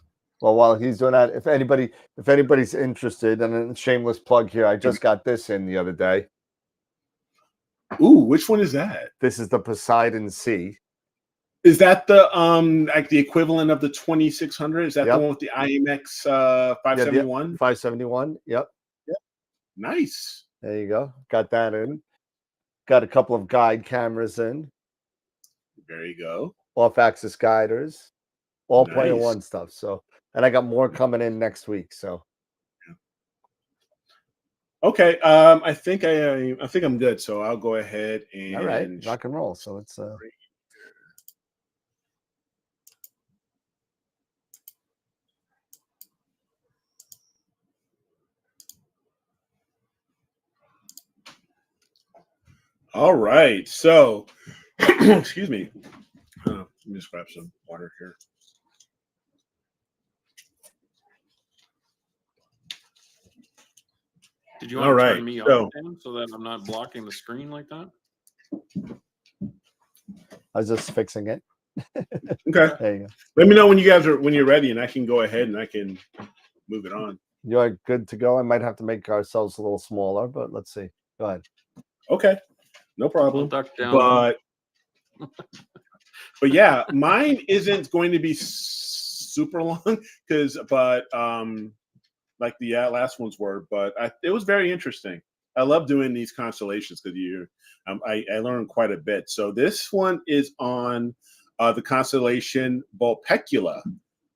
Well, while he's doing that, if anybody's interested, and a shameless plug here, I just got this in the other day. Ooh, which one is that? This is the Poseidon C. Is that the like the equivalent of the 2600? Is that the Yep. one with the IMX 571? 571. Yep. Nice. There you go. Got that in. Got a couple of guide cameras in. There you go. Off-axis guiders. All Player Nice. One stuff. So, and I got more coming in next week. So. Okay. I think I'm good. So I'll go ahead and All right, rock and roll. So it's all right. So excuse me. Let me just grab some water here. Did you want to turn me off, Dan, so that I'm not blocking the screen like that? I was just fixing it. Okay. There you go. Let me know when you're ready, and I can go ahead and I can move it on. You're good to go. I might have to make ourselves a little smaller, but let's see. Go ahead. Okay. No problem. I'll duck down. But yeah, mine isn't going to be super long like the last ones were, but it was very interesting. I love doing these constellations because I learned quite a bit. So this one is on the constellation Vulpecula,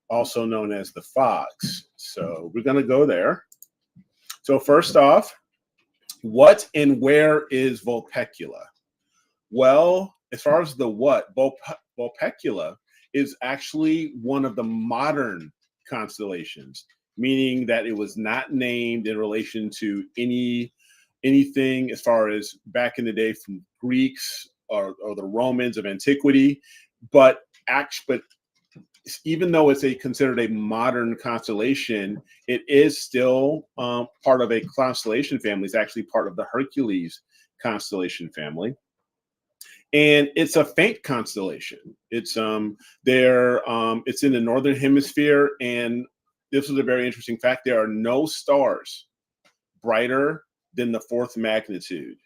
also known as the Fox. So we're going to go there. So first off, what and where is Vulpecula? Well, as far as the what, Vulpecula is actually one of the modern constellations, meaning that it was not named in relation to anything as far as back in the day from Greeks or the Romans of antiquity, but even though it's considered a modern constellation, it is still part of a constellation family. It's actually part of the Hercules constellation family, and it's a faint constellation. It's it's in the northern hemisphere, and this is a very interesting fact. There are no stars brighter than the fourth magnitude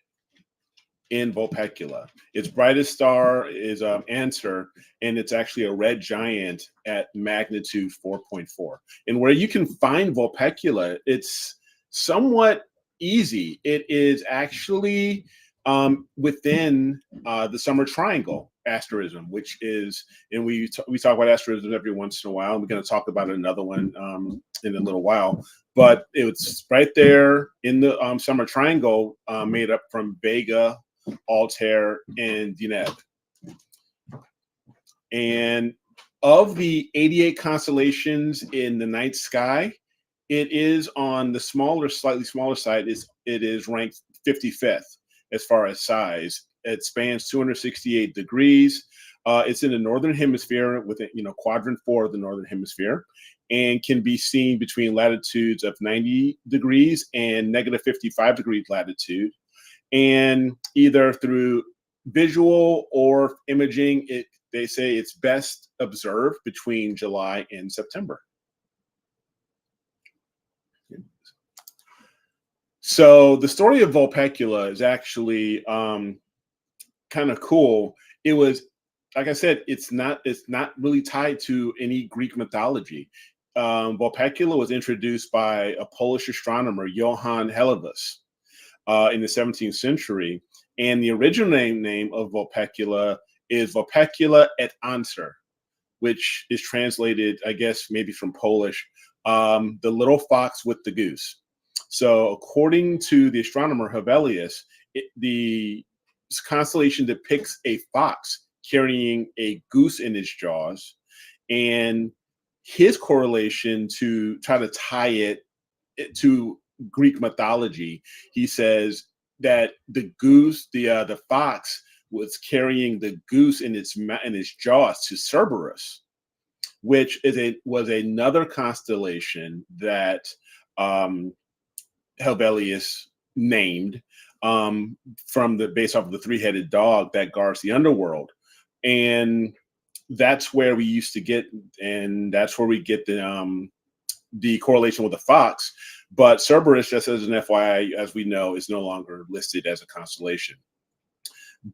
in Vulpecula. Its brightest star is Answer, and it's actually a red giant at magnitude 4.4. And where you can find Vulpecula, it's somewhat easy. It is actually within the Summer Triangle asterism, which is, and we talk about asterisms every once in a while, and we're going to talk about another one in a little while. But it's right there in the Summer Triangle, made up from Vega, Altair, and Deneb. And of the 88 constellations in the night sky, it is on the slightly smaller side. It is ranked 55th as far as size. It spans 268 degrees. It's in the northern hemisphere within quadrant 4 of the northern hemisphere, and can be seen between latitudes of 90 degrees and negative 55 degrees latitude. And either through visual or imaging, they say it's best observed between July and September. So the story of Vulpecula is actually kind of cool. It was, like I said, it's not really tied to any Greek mythology. Vulpecula was introduced by a Polish astronomer, Johann Helios, in the 17th century, and the original name of Vulpecula is Vulpecula et Answer, which is translated, I guess, maybe from Polish, the little fox with the goose. So according to the astronomer Hevelius, the constellation depicts a fox carrying a goose in its jaws, and his correlation to try to tie it to Greek mythology, he says that the goose, the fox, was carrying the goose in its jaws to Cerberus, which was another constellation that Hevelius named based off of the three-headed dog that guards the underworld. And that's where we used to get, and that's where we get the correlation with the fox. But Cerberus, just as an FYI, as we know, is no longer listed as a constellation.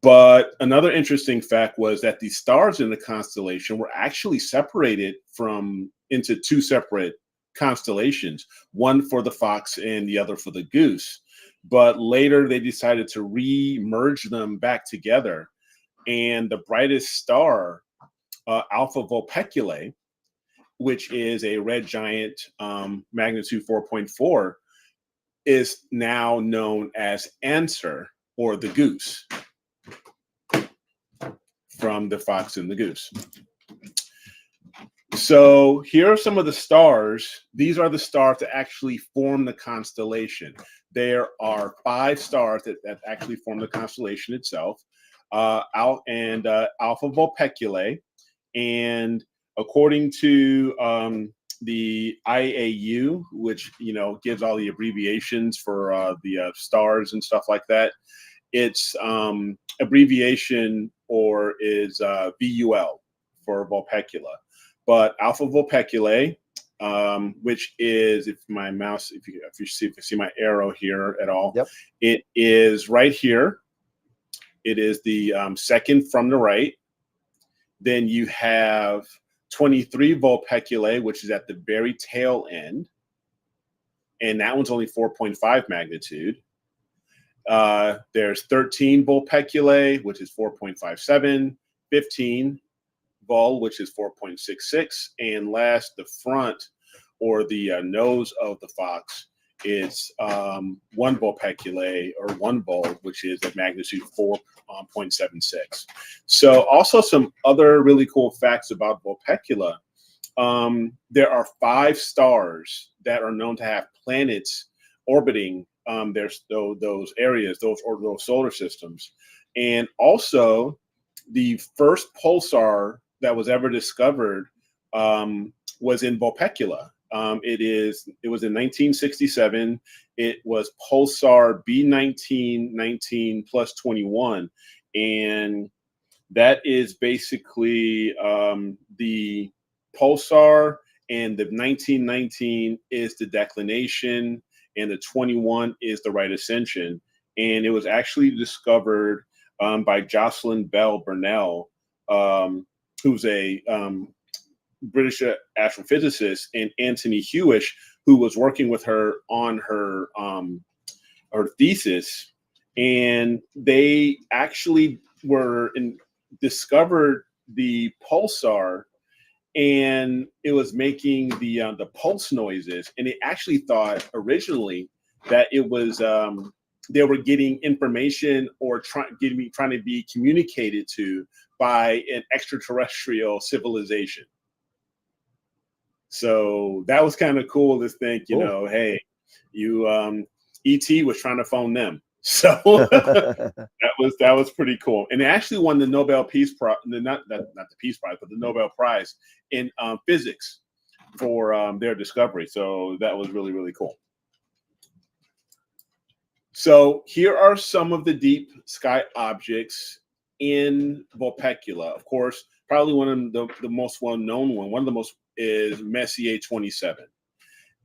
But another interesting fact was that the stars in the constellation were actually separated into two separate constellations, one for the fox and the other for the goose. But later they decided to re-merge them back together. And the brightest star, Alpha Vulpeculae, which is a red giant, magnitude 4.4, is now known as Answer, or the goose, from the fox and the goose. So here are some of the stars. These are the stars that actually form the constellation. There are 5 stars that actually form the constellation itself, Alpha Vulpeculae, and according to the IAU, which gives all the abbreviations for the stars and stuff like that, its abbreviation is VUL for Vulpecula. But Alpha Vulpeculae, which is, if you see my arrow here at all, yep, it is right here. It is the second from the right. Then you have 23 Vulpeculae, which is at the very tail end. and that one's only 4.5 magnitude. There's 13 Vulpeculae, which is 4.57, 15 Vul, which is 4.66, and last, the front or the nose of the fox is one Vulpeculae or one Vul, which is at magnitude 4.76. So also some other really cool facts about Vulpecula. There are 5 stars that are known to have planets orbiting there's those areas, those solar systems. And also the first pulsar that was ever discovered was in Vulpecula. It was in 1967. It was pulsar B1919 plus 21. And that is basically the pulsar, and the 1919 is the declination, and the 21 is the right ascension. And it was actually discovered by Jocelyn Bell Burnell, who's a British astrophysicist, and Anthony Hewish, who was working with her on her thesis. And they actually discovered the pulsar, and it was making the pulse noises. And they actually thought originally that it was they were getting information or trying to be communicated to by an extraterrestrial civilization. So that was kind of cool to think, you know, hey, you ET was trying to phone them. So that was pretty cool. And they actually won the Nobel Peace Prize, not the Peace Prize, but the Nobel Prize in physics for their discovery. So that was really, really cool. So here are some of the deep sky objects in Vulpecula. Of course, probably one of the most well-known one of the most is Messier 27.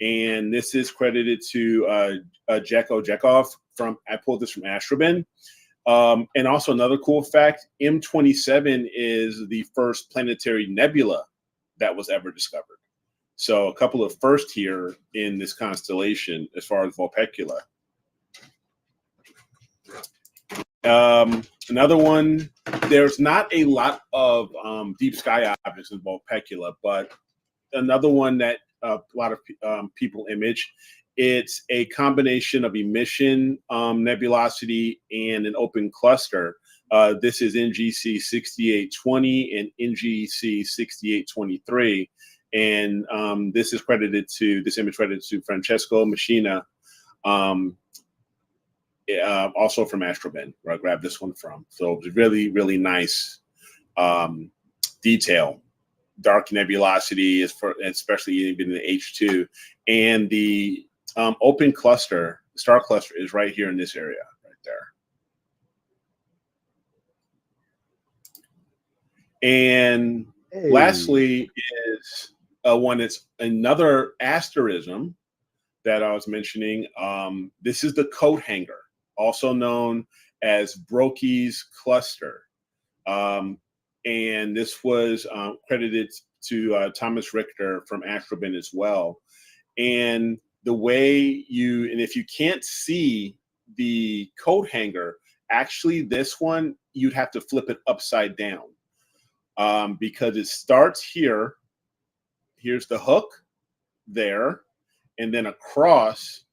And this is credited to Jeko Jekov I pulled this from Astrobin. And also another cool fact, M27 is the first planetary nebula that was ever discovered. So a couple of firsts here in this constellation as far as Vulpecula. Another one, there's not a lot of deep sky objects in Vulpecula, but another one that a lot of people image, it's a combination of emission, nebulosity, and an open cluster. This is NGC 6820 and NGC 6823. And this image credited to Francesco Messina, also from Astrobin, where I grabbed this one from. So it was really, really nice detail. Dark nebulosity is especially even the H2, and the open cluster, star cluster, is right here in this area, right there. And lastly is one that's another asterism that I was mentioning. This is the coat hanger, also known as Brocchi's cluster. And this was credited to Thomas Richter from Astrobin as well. And the way if you can't see the coat hanger, actually this one, you'd have to flip it upside down because it starts here. Here's the hook there, and then across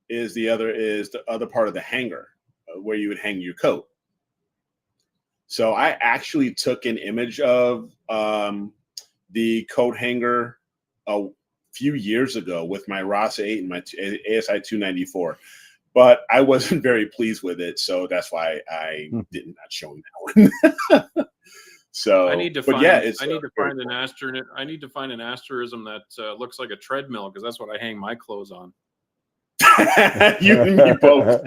is the other part of the hanger where you would hang your coat. So I actually took an image of the coat hanger a few years ago with my RASA 8 and my ASI 294, but I wasn't very pleased with it, so that's why I did not show that one. So I need to find an asterism that looks like a treadmill, because that's what I hang my clothes on. You and me both.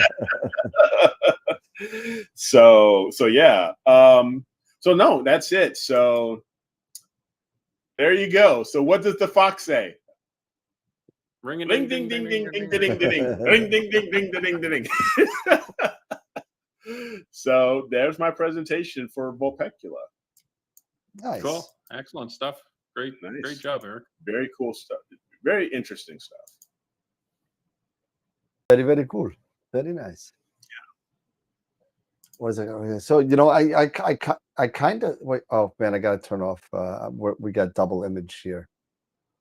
So yeah. So no, that's it. So there you go. So what does the fox say? Ring a ding ding ding ding ding ding ding ding ding ring ding ding ding ding ding ding. So there's my presentation for Vulpecula. Nice. Cool. Excellent stuff. Great, Nice. Great job, Eric. Very cool stuff. Very interesting stuff. Very, very cool. Very nice. What was it? So I kind of wait. Oh man, I got to turn off. We got double image here.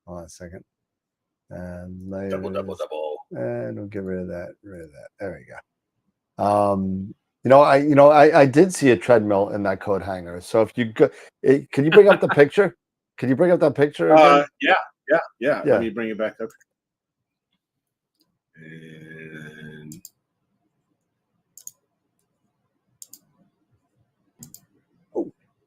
Hold on a second. And Double. and we'll get rid of that. There we go. I did see a treadmill in that coat hanger. So if you go, can you bring up the picture? Can you bring up that picture again? Yeah. Let me bring it back up. And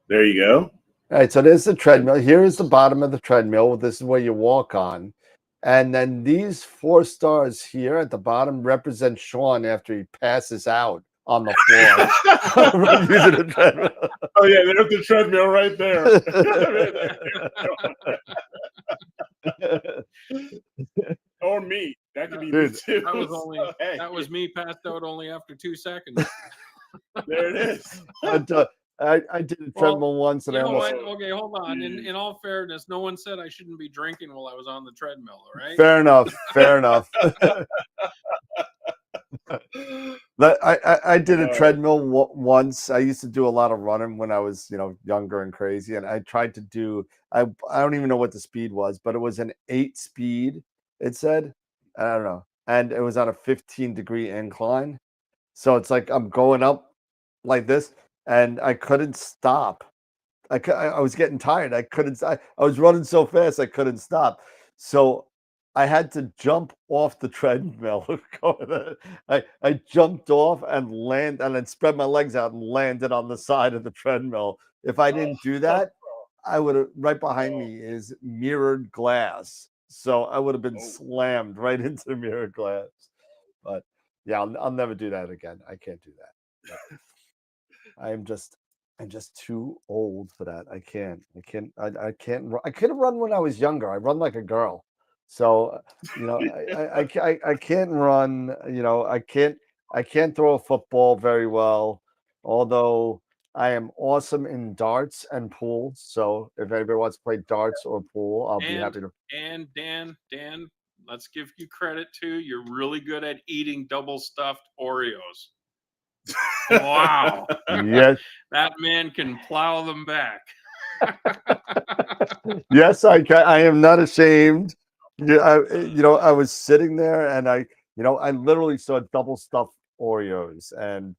there you go. All right, so there's the treadmill. Here is the bottom of the treadmill. This is where you walk on. And then these 4 stars here at the bottom represent Sean after he passes out on the floor using the treadmill. Oh yeah, there's the treadmill right there. Or me. That could be me too. That was me passed out only after 2 seconds. There it is. I did a treadmill once, and you I know almost. what? Okay, hold on. In all fairness, no one said I shouldn't be drinking while I was on the treadmill. All right. Fair enough. I did a treadmill once. I used to do a lot of running when I was, younger and crazy, and I tried to do. I don't even know what the speed was, but it was an 8 speed. It said, I don't know, and it was on a 15-degree incline. So it's like I'm going up like this, and I couldn't stop. I was getting tired. I couldn't. I was running so fast I couldn't stop. So I had to jump off the treadmill. I jumped off and landed, and then spread my legs out and landed on the side of the treadmill. If I didn't do that, I would have. Right behind me is mirrored glass, so I would have been slammed right into the mirrored glass. But yeah, I'll never do that again. I can't do that. I'm just too old for that. I can't. I couldn't run when I was younger. I run like a girl. So, I can't run, I can't throw a football very well, although I am awesome in darts and pool. So if anybody wants to play darts or pool, I'll be happy to. And Dan, let's give you credit too. You're really good at eating double stuffed Oreos. Wow. Yes. That man can plow them back. Yes, I can. I am not ashamed. I was sitting there and I literally saw double stuffed Oreos and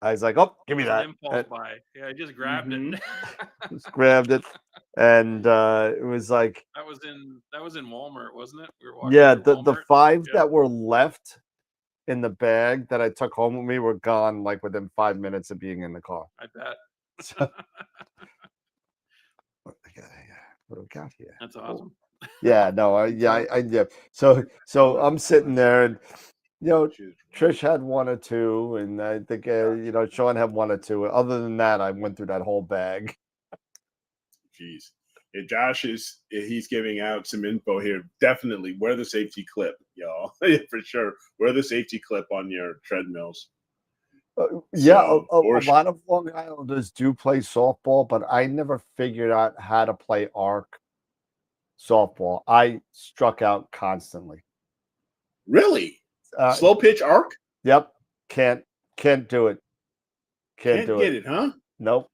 I was like, oh, give me that. Impulse buy. Yeah, I just grabbed it. Just grabbed it. And it was like that was in Walmart, wasn't it? We were watching the 5 that were left in the bag that I took home with me were gone like within 5 minutes of being in the car. I bet. What do we got here? That's awesome. Yeah, no, yeah. So I'm sitting there, and Trish had 1 or 2, and I think Sean had 1 or 2. Other than that, I went through that whole bag. Jeez. Yeah, Josh he's giving out some info here. Definitely wear the safety clip, y'all. For sure. Wear the safety clip on your treadmills. Yeah, a lot of Long Islanders do play softball, but I never figured out how to play arc softball. I struck out constantly. Really? Slow pitch arc? Yep. Can't do it. Can't do get it, huh? Nope.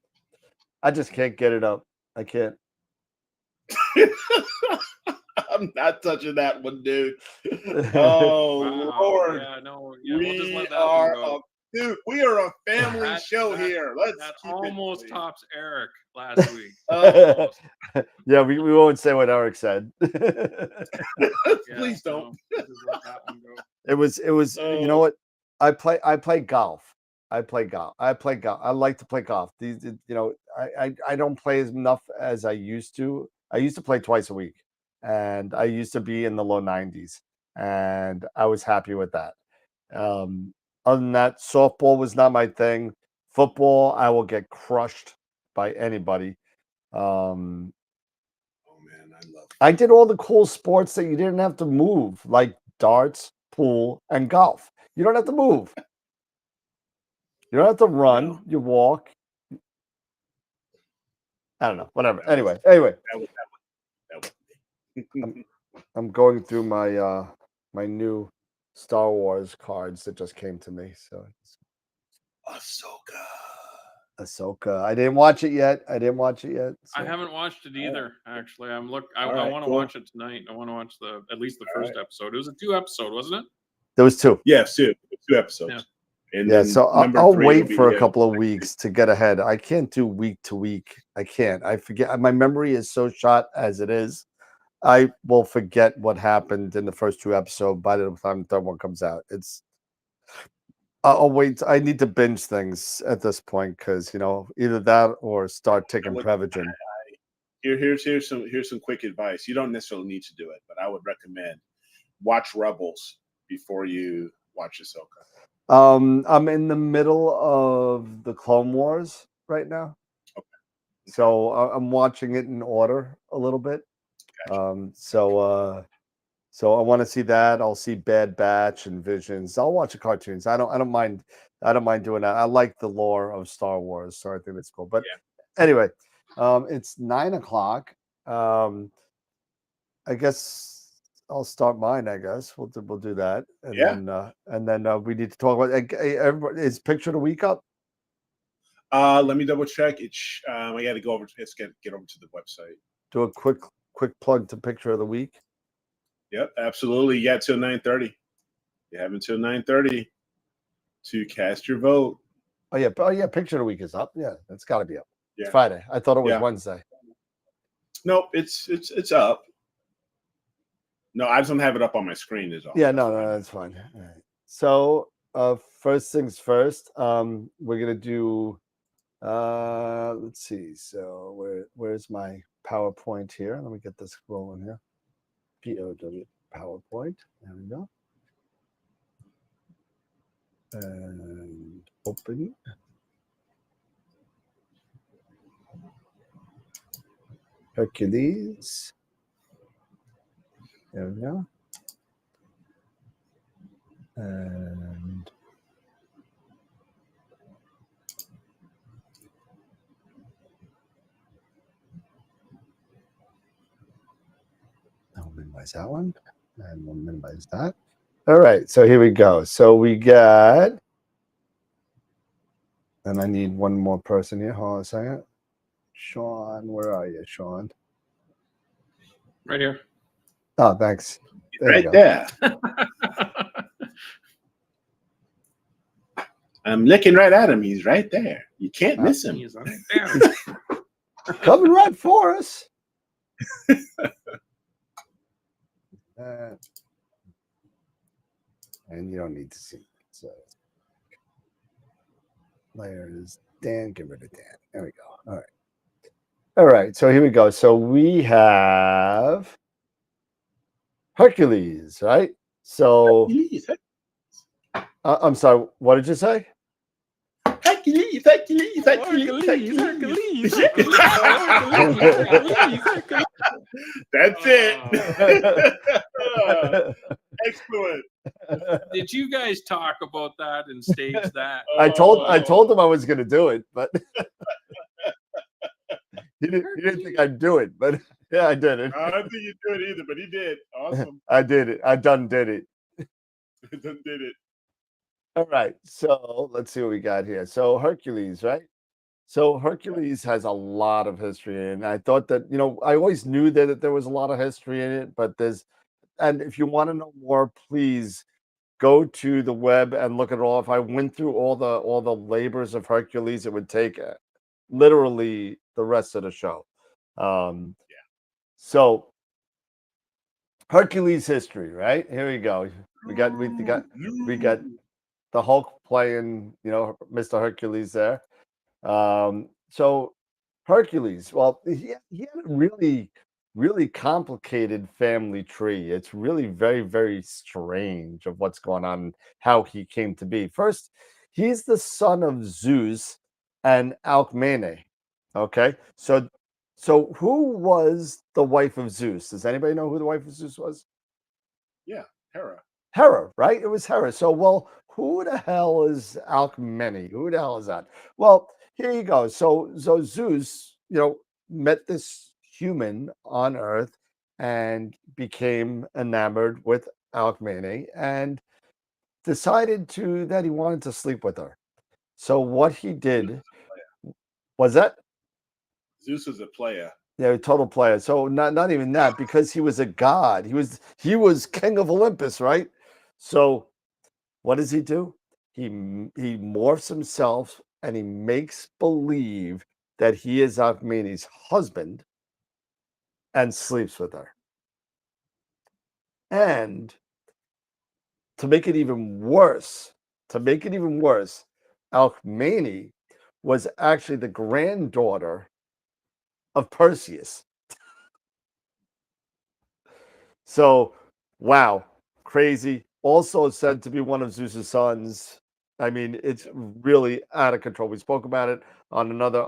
I just can't get it up. I can't. I'm not touching that one, dude. Oh, wow. Lord. Yeah, no. Yeah, we'll just let that one go. Dude, we are a family show here. That almost tops Eric last week. Yeah, we won't say what Eric said. Please don't. It was you know what? I play golf. I like to play golf. These I don't play as enough as I used to. I used to play twice a week, and I used to be in the low 90s, and I was happy with that. Other than that, softball was not my thing. Football, I will get crushed by anybody. Oh man, I did all the cool sports that you didn't have to move, like darts, pool, and golf. You don't have to move. You don't have to run. No. You walk. I don't know. Whatever. Anyway. That was I'm going through my my new Star Wars cards that just came to me. So Ahsoka. Ahsoka. I didn't watch it yet. I So. haven't watched it either. Actually, I All right, want to cool. watch it tonight. I want to watch at least the first episode. It was a 2-episode, wasn't it? There was 2. Yes, 2 episodes. Yeah. And Yeah, then so number I'll 3 will wait be for a couple of weeks to get ahead. I can't do week to week. I can't. I forget. My memory is so shot as it is. I will forget what happened in the first 2 episodes by the time the third one comes out. I'll wait. I need to binge things at this point because either that or start taking Prevagen. Here's some quick advice. You don't necessarily need to do it, but I would recommend watch Rebels before you watch Ahsoka. I'm in the middle of the Clone Wars right now. Okay. So I'm watching it in order a little bit. Gotcha. So I want to see that. I'll see Bad Batch and Visions. I'll watch the cartoons. I don't mind doing that. I like the lore of Star Wars, so I think it's cool. But anyway, it's 9 o'clock. I guess I'll start mine. I guess we'll do that, and then we need to talk about. Everybody, is Picture of the Week up? Let me double check. I got to go over. Let's get over to the website. Do a quick plug to Picture of the Week. Yep, absolutely. You got till 9:30. You have until 9:30 to cast your vote. Oh yeah. Picture of the Week is up. Yeah, it's got to be up. Yeah. It's Friday. I thought it was Wednesday. Nope, it's up. No, I just don't have it up on my screen. Is all. Yeah, no, that's fine. All right. So first things first. We're gonna do. Let's see. So where's my PowerPoint here? Let me get this rolling here. POW PowerPoint. There we go. And open. Hercules. There we go. And I'll minimize that one, and we'll minimize that. All right, so here we go. So we got, and I need one more person here. Hold on a second. Sean, where are you, Sean? Right here. Oh, thanks. Right there. I'm looking right at him. He's right there. You can't miss him. He's right there. Coming right for us. And you don't need to see it. So layers, Dan, get rid of Dan. There we go. All right. All right. So here we go. So we have Hercules, right? So I'm sorry. What did you say? Hercules. That's it. Excellent. Did you guys talk about that and stage that? I told him I was going to do it, but he didn't think I'd do it. But yeah, I did it. I don't think you do it either, but he did. Awesome. I did it. I done did it. Done did it. All right. So let's see what we got here. So Hercules, right? So Hercules has a lot of history, and I thought that I always knew that there was a lot of history in it, but and if you want to know more, please go to the web and look at it all. If I went through all the labors of Hercules, it would take literally the rest of the show. So Hercules history, right? Here we go. We got the Hulk playing, Mr. Hercules there. So Hercules, well, he had a really, really complicated family tree. It's really very, very strange of what's going on, how he came to be. First, he's the son of Zeus and Alcmene. Okay, so who was the wife of Zeus? Does anybody know who the wife of Zeus was? Yeah, Hera. Hera, right? It was Hera. So, well, who the hell is Alcmene? Who the hell is that? Well, here you go. So Zeus, met this human on Earth, and became enamored with Alcmene and decided that he wanted to sleep with her. So what he did was that. Zeus is a player. Yeah, a total player. So not even that, because he was a god. He was king of Olympus, right? So what does he do? He morphs himself and he makes believe that he is Alcmene's husband and sleeps with her. And to make it even worse, Alcmene was actually the granddaughter of Perseus. So, wow, crazy. Also said to be one of Zeus's sons. I mean, it's really out of control. We spoke about it on another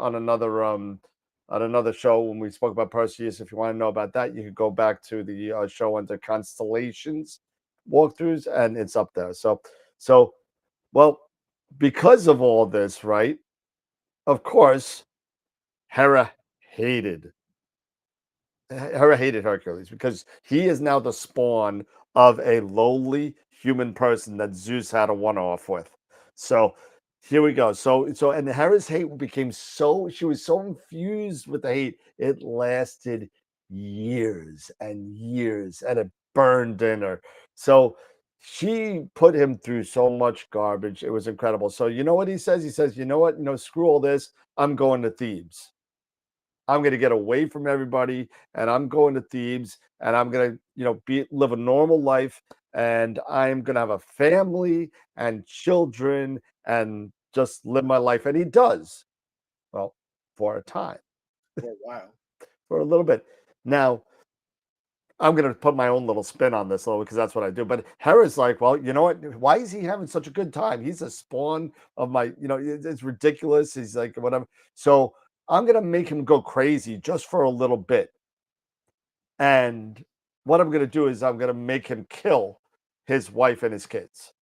show when we spoke about Perseus. If you want to know about that, you could go back to the show under Constellations walkthroughs, and it's up there. So well, because of all this, right? Of course, Hera hated Hercules because he is now the spawn of a lowly human person that Zeus had a one-off with. So here we go. And Hera's hate became she was so infused with the hate, it lasted years and years, and it burned in her. So she put him through so much garbage. It was incredible. So you know what he says? He says, you know what? Screw all this. I'm going to Thebes. I'm going to get away from everybody and I'm going to Thebes and I'm going to, live a normal life and I'm going to have a family and children and just live my life. And he does. Well, for a time, For a while. for a little bit. Now, I'm going to put my own little spin on this little because that's what I do. But Hera's like, well, you know what? Why is he having such a good time? He's a spawn of my, it's ridiculous. He's like, whatever. So I'm going to make him go crazy just for a little bit. And what I'm going to do is I'm going to make him kill his wife and his kids.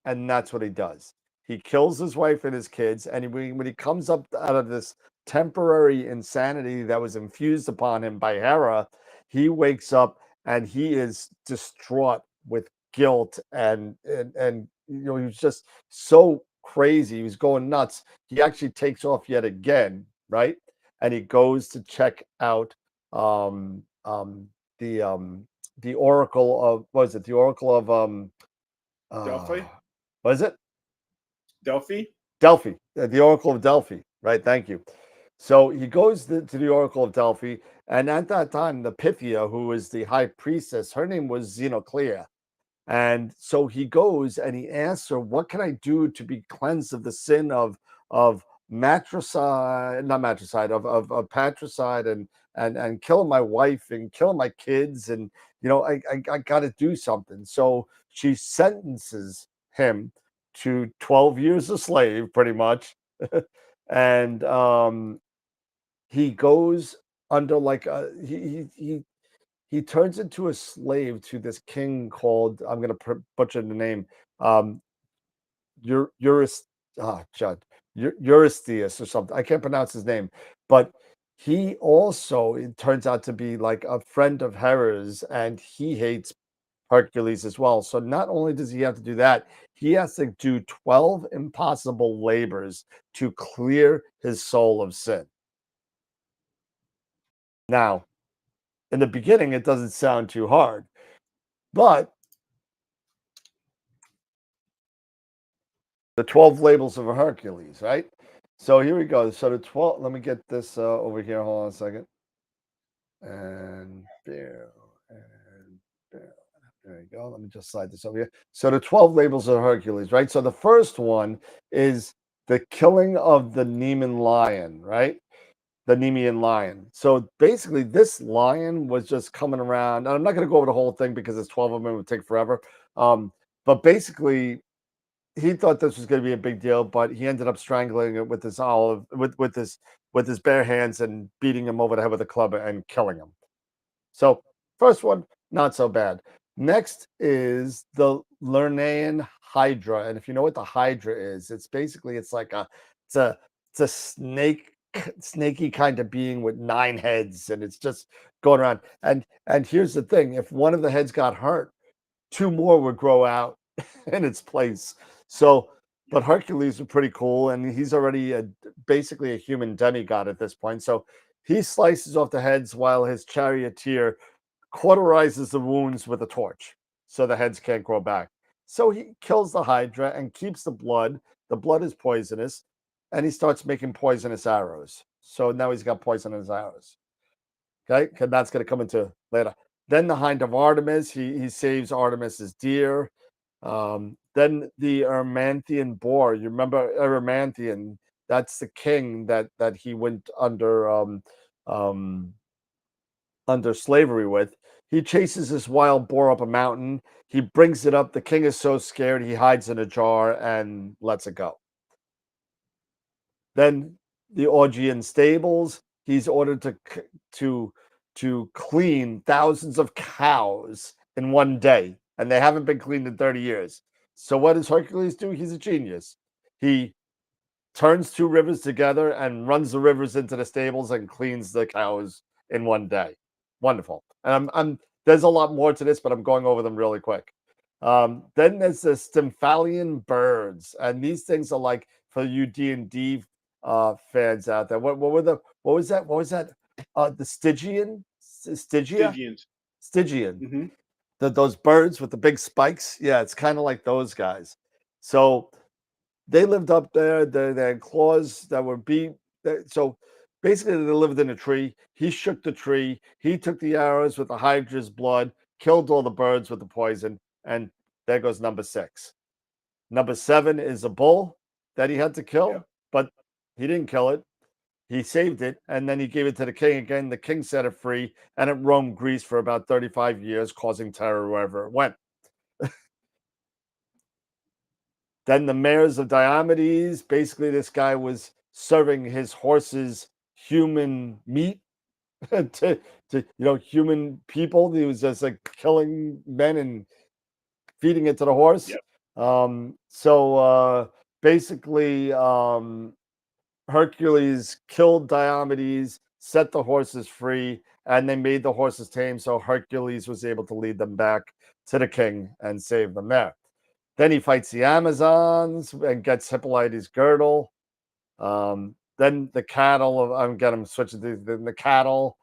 And that's what he does. He kills his wife and his kids. And when he comes up out of this temporary insanity that was infused upon him by Hera, he wakes up and he is distraught with guilt and he was just so crazy. He was going nuts. He actually takes off yet again, right? And he goes to check out um the oracle of the oracle of Delphi? what is it? Delphi? Delphi, the Oracle of Delphi, right? Thank you. So he goes to the Oracle of Delphi, and at that time, the Pythia, who was the high priestess, her name was Xenoclea. And so he goes and he asks her, "What can I do to be cleansed of the sin of matricide, not matricide, of patricide and killing my wife and killing my kids? And I got to do something." So she sentences him to 12 years a slave, pretty much, and he goes under like he turns into a slave to this king called, I'm going to butcher the name, um, Eurystheus or something. I can't pronounce his name, but he also, it turns out to be like a friend of Hera's, and he hates Hercules as well. So not only does he have to do that, he has to do 12 impossible labors to clear his soul of sin. Now, in the beginning, it doesn't sound too hard, but the 12 labels of a Hercules, right? So here we go. So the 12, let me get this over here. Hold on a second. And there, and there. There you go. Let me just slide this over here. So the 12 labels of Hercules, right? So the first one is the killing of the Nemean lion, right? The Nemean lion. So basically, this lion was just coming around. And I'm not going to go over the whole thing because it's 12 of them. It would take forever. But basically, he thought this was going to be a big deal, but he ended up strangling it with his with his bare hands and beating him over the head with a club and killing him. So first one, not so bad. Next is the Lernaean Hydra, and if you know what the Hydra is, it's basically it's a snake snaky kind of being with 9 heads, and it's just going around. And here's the thing: if one of the heads got hurt, 2 more would grow out in its place. So, but Hercules is pretty cool, and he's already basically a human demigod at this point. So he slices off the heads while his charioteer cauterizes the wounds with a torch, so the heads can't grow back. So he kills the Hydra and keeps the blood. The blood is poisonous, and he starts making poisonous arrows. So now he's got poisonous arrows. Okay, because that's going to come into later. Then the Hind of Artemis, he saves Artemis's deer. Then the Ermanthian boar. You remember Ermanthian? That's the king that he went under slavery with. He chases this wild boar up a mountain. He brings it up. The king is so scared he hides in a jar and lets it go. Then the Augean stables. He's ordered to clean thousands of cows in one day, and they haven't been cleaned in 30 years. So what does Hercules do? He's a genius. He turns 2 rivers together and runs the rivers into the stables and cleans the cows in one day. Wonderful. And I'm there's a lot more to this, but I'm going over them really quick. Then there's the Stymphalian birds, and these things are like for you D&D fans out there. What was that? The Stygian, Stygians. Stygian. Mm-hmm. Those birds with the big spikes. Yeah, it's kind of like those guys. So they lived up there. They had claws that were beat. So basically, they lived in a tree. He shook the tree. He took the arrows with the Hydra's blood, killed all the birds with the poison, and there goes number 6. Number 7 is a bull that he had to kill, but he didn't kill it. He saved it, and then he gave it to the king again. The king set it free, and it roamed Greece for about 35 years, causing terror wherever it went. Then the mares of Diomedes. Basically, this guy was serving his horses human meat to human people. He was just like killing men and feeding it to the horse. Yep. So basically, Hercules killed Diomedes, set the horses free, and they made the horses tame. So Hercules was able to lead them back to the king and save them there. Then he fights the Amazons and gets Hippolytes' girdle. Then the cattle I'm switching to the cattle,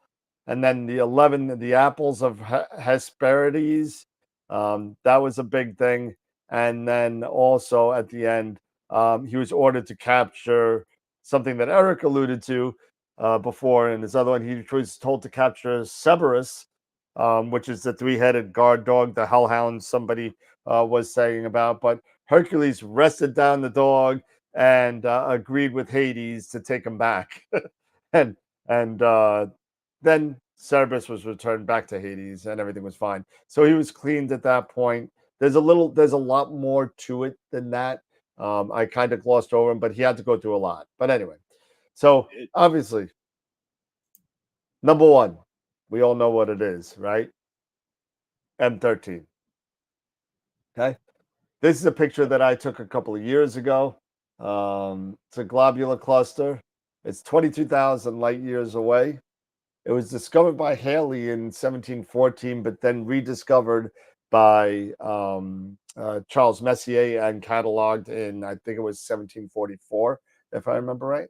and then the apples of Hesperides. That was a big thing. And then also at the end, he was ordered to capture something that Eric alluded to before in his other one. He was told to capture Cerberus, which is the 3-headed guard dog, the hellhound somebody was saying about. But Hercules rested down the dog and agreed with Hades to take him back. and then Cerberus was returned back to Hades and everything was fine. So he was cleaned at that point. There's a lot more to it than that. I kind of glossed over him, but he had to go through a lot. But anyway, so obviously, number 1, we all know what it is, right? M13. Okay. This is a picture that I took a couple of years ago. It's a globular cluster. It's 22,000 light years away. It was discovered by Halley in 1714, but then rediscovered by Charles Messier and cataloged in, I think it was 1744, if I remember right.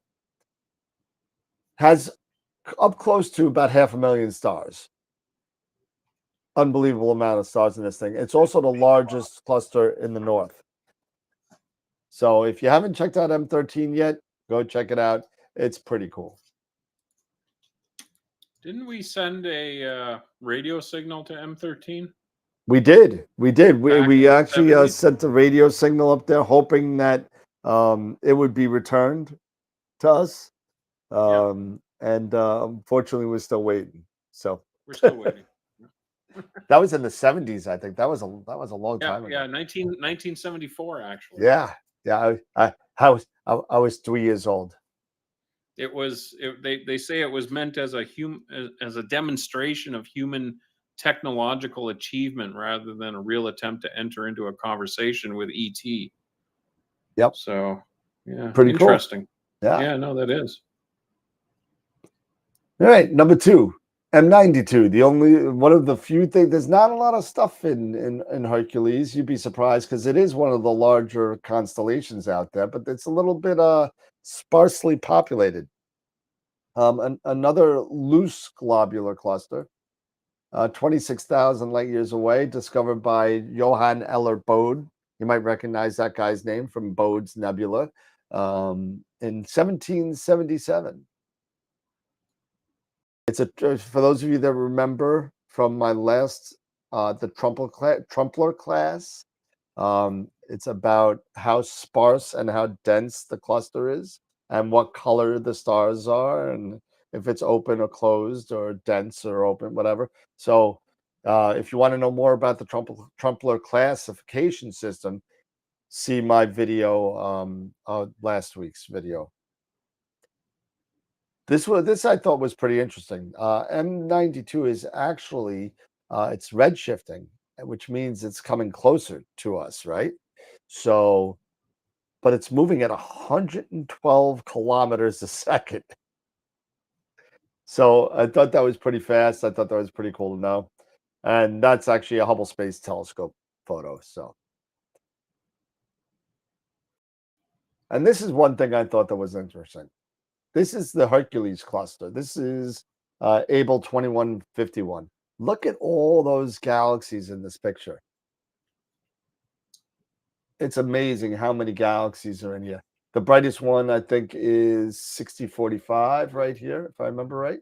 Has up close to about 500,000 stars. Unbelievable amount of stars in this thing. It's also the largest cluster in the north. So if you haven't checked out M13 yet, go check it out. It's pretty cool. Didn't we send a radio signal to M13? We did. We actually 70s? sent a radio signal up there, hoping that it would be returned to us. And unfortunately, we're still waiting. So we're still waiting. That was in the 70s, I think. That was a long time ago. Yeah, 1974 actually. Yeah. I was 3 years old. It was. They say it was meant as a demonstration of human technological achievement rather than a real attempt to enter into a conversation with ET. Yep. So yeah, pretty interesting. Cool. Yeah, no, that is. All right, number 2, M92. The only one of the few things. There's not a lot of stuff in Hercules. You'd be surprised because it is one of the larger constellations out there, but it's a little bit sparsely populated. Another loose globular cluster, 26,000 light years away, discovered by Johann Eller Bode. You might recognize that guy's name from Bode's Nebula in 1777. It's for those of you that remember from my last the Trumpler class. It's about how sparse and how dense the cluster is, and what color the stars are, and if it's open or closed, or dense or open, whatever. So, if you want to know more about the Trumpler classification system, see my video, last week's video. This I thought was pretty interesting. M92 is actually it's redshifting, which means it's coming closer to us, right? So, but it's moving at 112 kilometers a second. So I thought that was pretty fast. I thought that was pretty cool to know. And that's actually a Hubble Space Telescope photo. So, and this is one thing I thought that was interesting. This is the Hercules cluster. This is Abel 2151. Look at all those galaxies in this picture. It's amazing how many galaxies are in here. The brightest one, I think, is 6045 right here, if I remember right.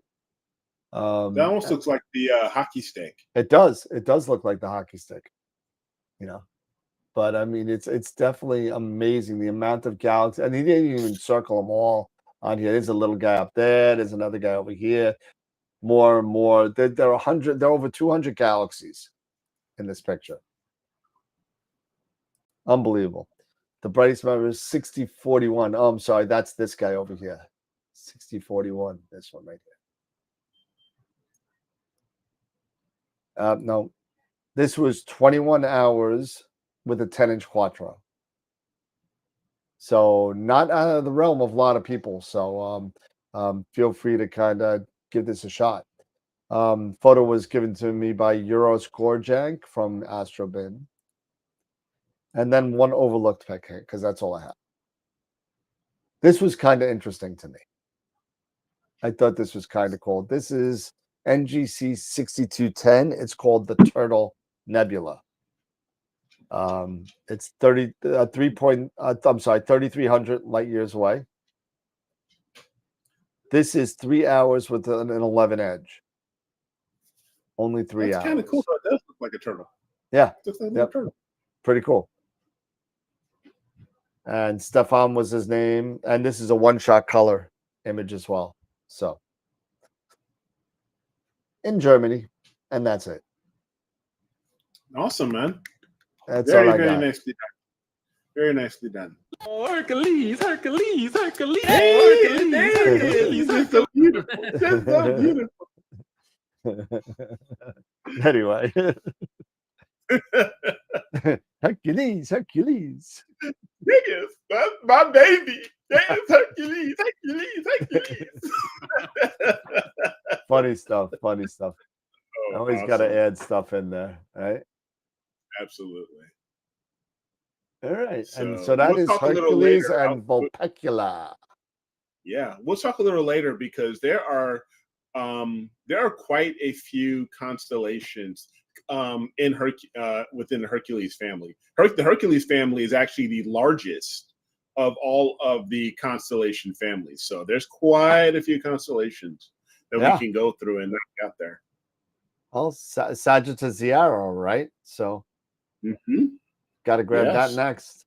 That almost looks like the hockey stick. It does. It does look like the hockey stick, you know. But I mean, it's definitely amazing the amount of galaxies. And he didn't even circle them all on here. There's a little guy up there. There's another guy over here. More and more. There are 100. There are over 200 galaxies in this picture. Unbelievable. The brightest member is 6041. Oh, I'm sorry. That's this guy over here. 6041. This one right here. No, this was 21 hours with a 10-inch quattro. So not out of the realm of a lot of people. So feel free to kind of give this a shot. Photo was given to me by Euros Gorjank from Astrobin. And then one overlooked pic, because that's all I have. This was kind of interesting to me. I thought this was kind of cool. This is NGC 6210. It's called the Turtle Nebula. It's 3,300 light years away. This is 3 hours with an 11 edge. Only 3 hours. That's kind of cool. It does look like a turtle. Yeah. It looks like a turtle. Pretty cool. And Stefan was his name. And this is a one-shot color image as well. So in Germany. And that's it. Awesome, man. That's all I very got. nicely done. Very nicely done. Oh, Hercules. Hey, Hercules. That's so beautiful. That's so beautiful. Anyway. Hercules. Yes, that's my baby. Yes, Hercules. Funny stuff. Oh, Always got to add stuff in there, right? Absolutely. All right. So, and so that we'll is talk a little Hercules later. and Vulpecula. Yeah, we'll talk a little later because there are quite a few constellations within the Hercules family. The Hercules family is actually the largest of all of the constellation families. So there's quite a few constellations that we can go through and knock out there. Well, Sagittarius, right? So got to grab that next.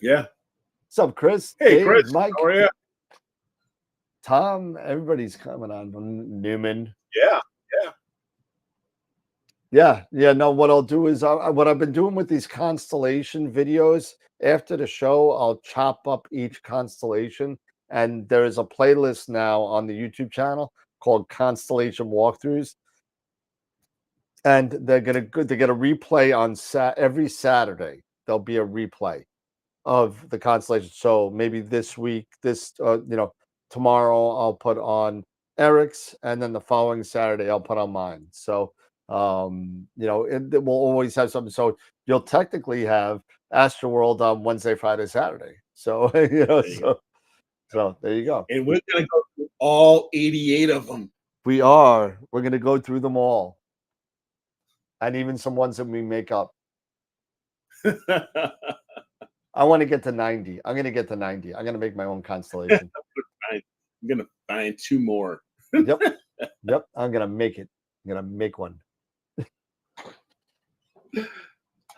Yeah. What's up, Chris? Hey, Dave, Chris. Mike. How are you? Tom, everybody's coming on. Newman. Yeah. No, what I'll do is what I've been doing with these constellation videos, after the show, I'll chop up each constellation. And there is a playlist now on the YouTube channel called Constellation Walkthroughs. And they're gonna replay on every Saturday. There'll be a replay of the constellation. So maybe this week, tomorrow I'll put on Eric's, and then the following Saturday I'll put on mine. So you know, it will always have something. So you'll technically have Astroworld on Wednesday, Friday, Saturday. So you know, so there you go. And we're gonna go through all 88 of them. We're gonna go through them all, and even some ones that we make up. I want to get to 90. I'm gonna get to 90. I'm gonna make my own constellation. I'm gonna find 2 more. Yep. I'm gonna make it. I'm gonna make one.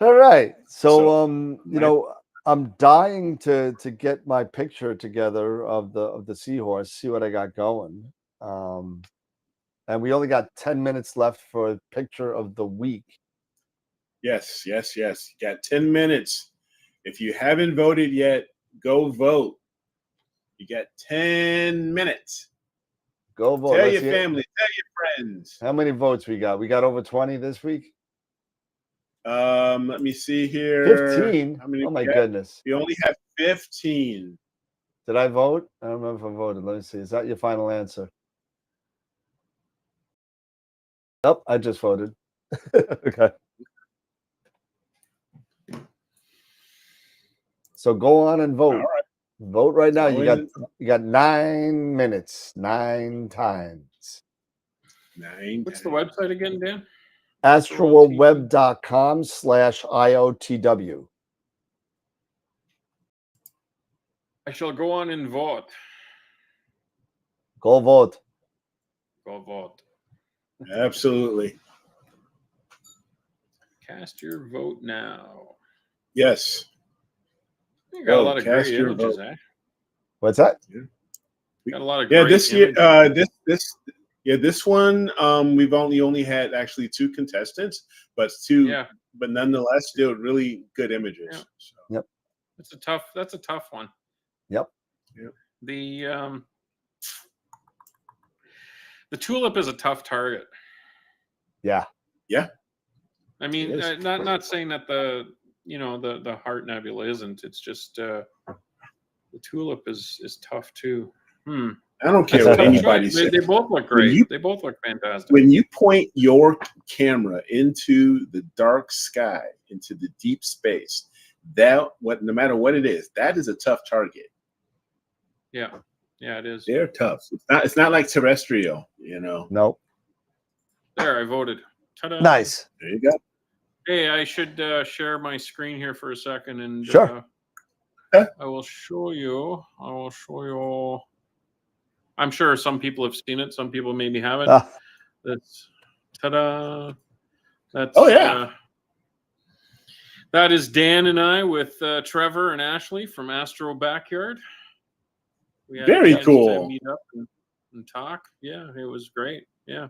All right. So you know, I'm dying to get my picture together of the seahorse, see what I got going. And we only got 10 minutes left for a picture of the week. Yes. You got 10 minutes. If you haven't voted yet, go vote. You got 10 minutes. Go vote. Tell your family, tell your friends. How many votes we got? We got over 20 this week. Let me see here. 15. Oh my goodness. We only have 15. Did I vote? I don't remember if I voted. Let me see. Is that your final answer? Yep, I just voted. Okay. So go on and vote. All right. Vote right now. You got 9 minutes, 9 times. 9. What's the website again, Dan? astroworldweb.com/IOTW. I shall go on and vote. Go vote. Go vote. Absolutely. Cast your vote now. Yes. You got a lot of great images, eh? What's that? Got a lot of great this year, images. this one, we've only had actually 2 contestants, but but nonetheless, still really good images. Yeah. So. Yep. That's a tough one. Yep. The tulip is a tough target. Yeah. I mean, not saying that the Heart Nebula isn't. It's just the tulip is tough too. I don't care what anybody says. They both look great. They both look fantastic. When you point your camera into the dark sky, into the deep space, no matter what it is, that is a tough target. Yeah, it is. They're tough. It's not like terrestrial, you know. Nope. There, I voted. Ta-da. Nice. There you go. Hey, I should share my screen here for a second, and sure. I will show you. I'm sure some people have seen it. Some people maybe haven't. That's ta-da. That's that is Dan and I with Trevor and Ashley from Astro Backyard. We had Very a chance cool. to meet up and talk. Yeah, it was great. Yeah,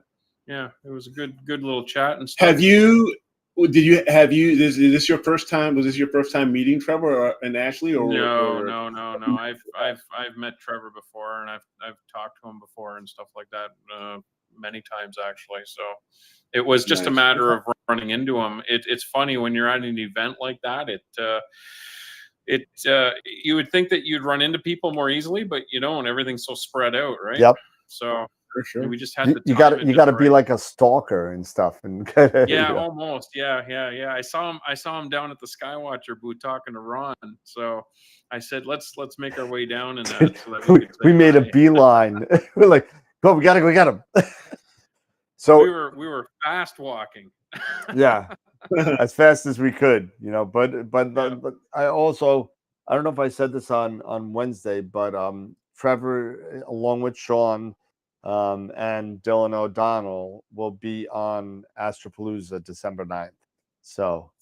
it was a good little chat and stuff. Is this your first time? Was this your first time meeting Trevor and Ashley? Or no. I've met Trevor before, and I've talked to him before and stuff like that many times actually. So it was just a matter of running into him. It's funny when you're at an event like that. You would think that you'd run into people more easily, but you don't. Everything's so spread out, right? Yep. So for sure. we just had you got to be like a stalker and stuff. And almost. Yeah. I saw him down at the Skywatcher booth talking to Ron. So I said, let's make our way down and so that we made a beeline. We're like, go, we got him. So we were fast walking. Yeah. As fast as we could, but I also, I don't know if I said this on Wednesday, but Trevor, along with Sean and Dylan O'Donnell, will be on Astropalooza December 9th. So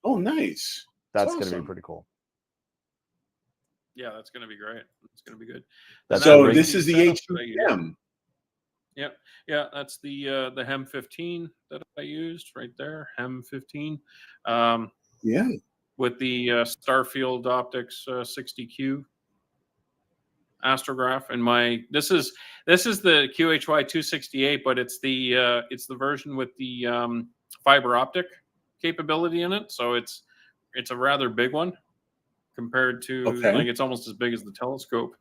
nice. That's awesome. Gonna be pretty cool. Yeah, that's gonna be great. It's gonna be good. So this is the HM. Yeah, that's the HEM 15 that I used right there. HEM 15. With the Starfield Optics 60Q astrograph, and this is the QHY 268, but it's the version with the fiber optic capability in it. So it's a rather big one. compared to Okay. like it's almost as big as the telescope.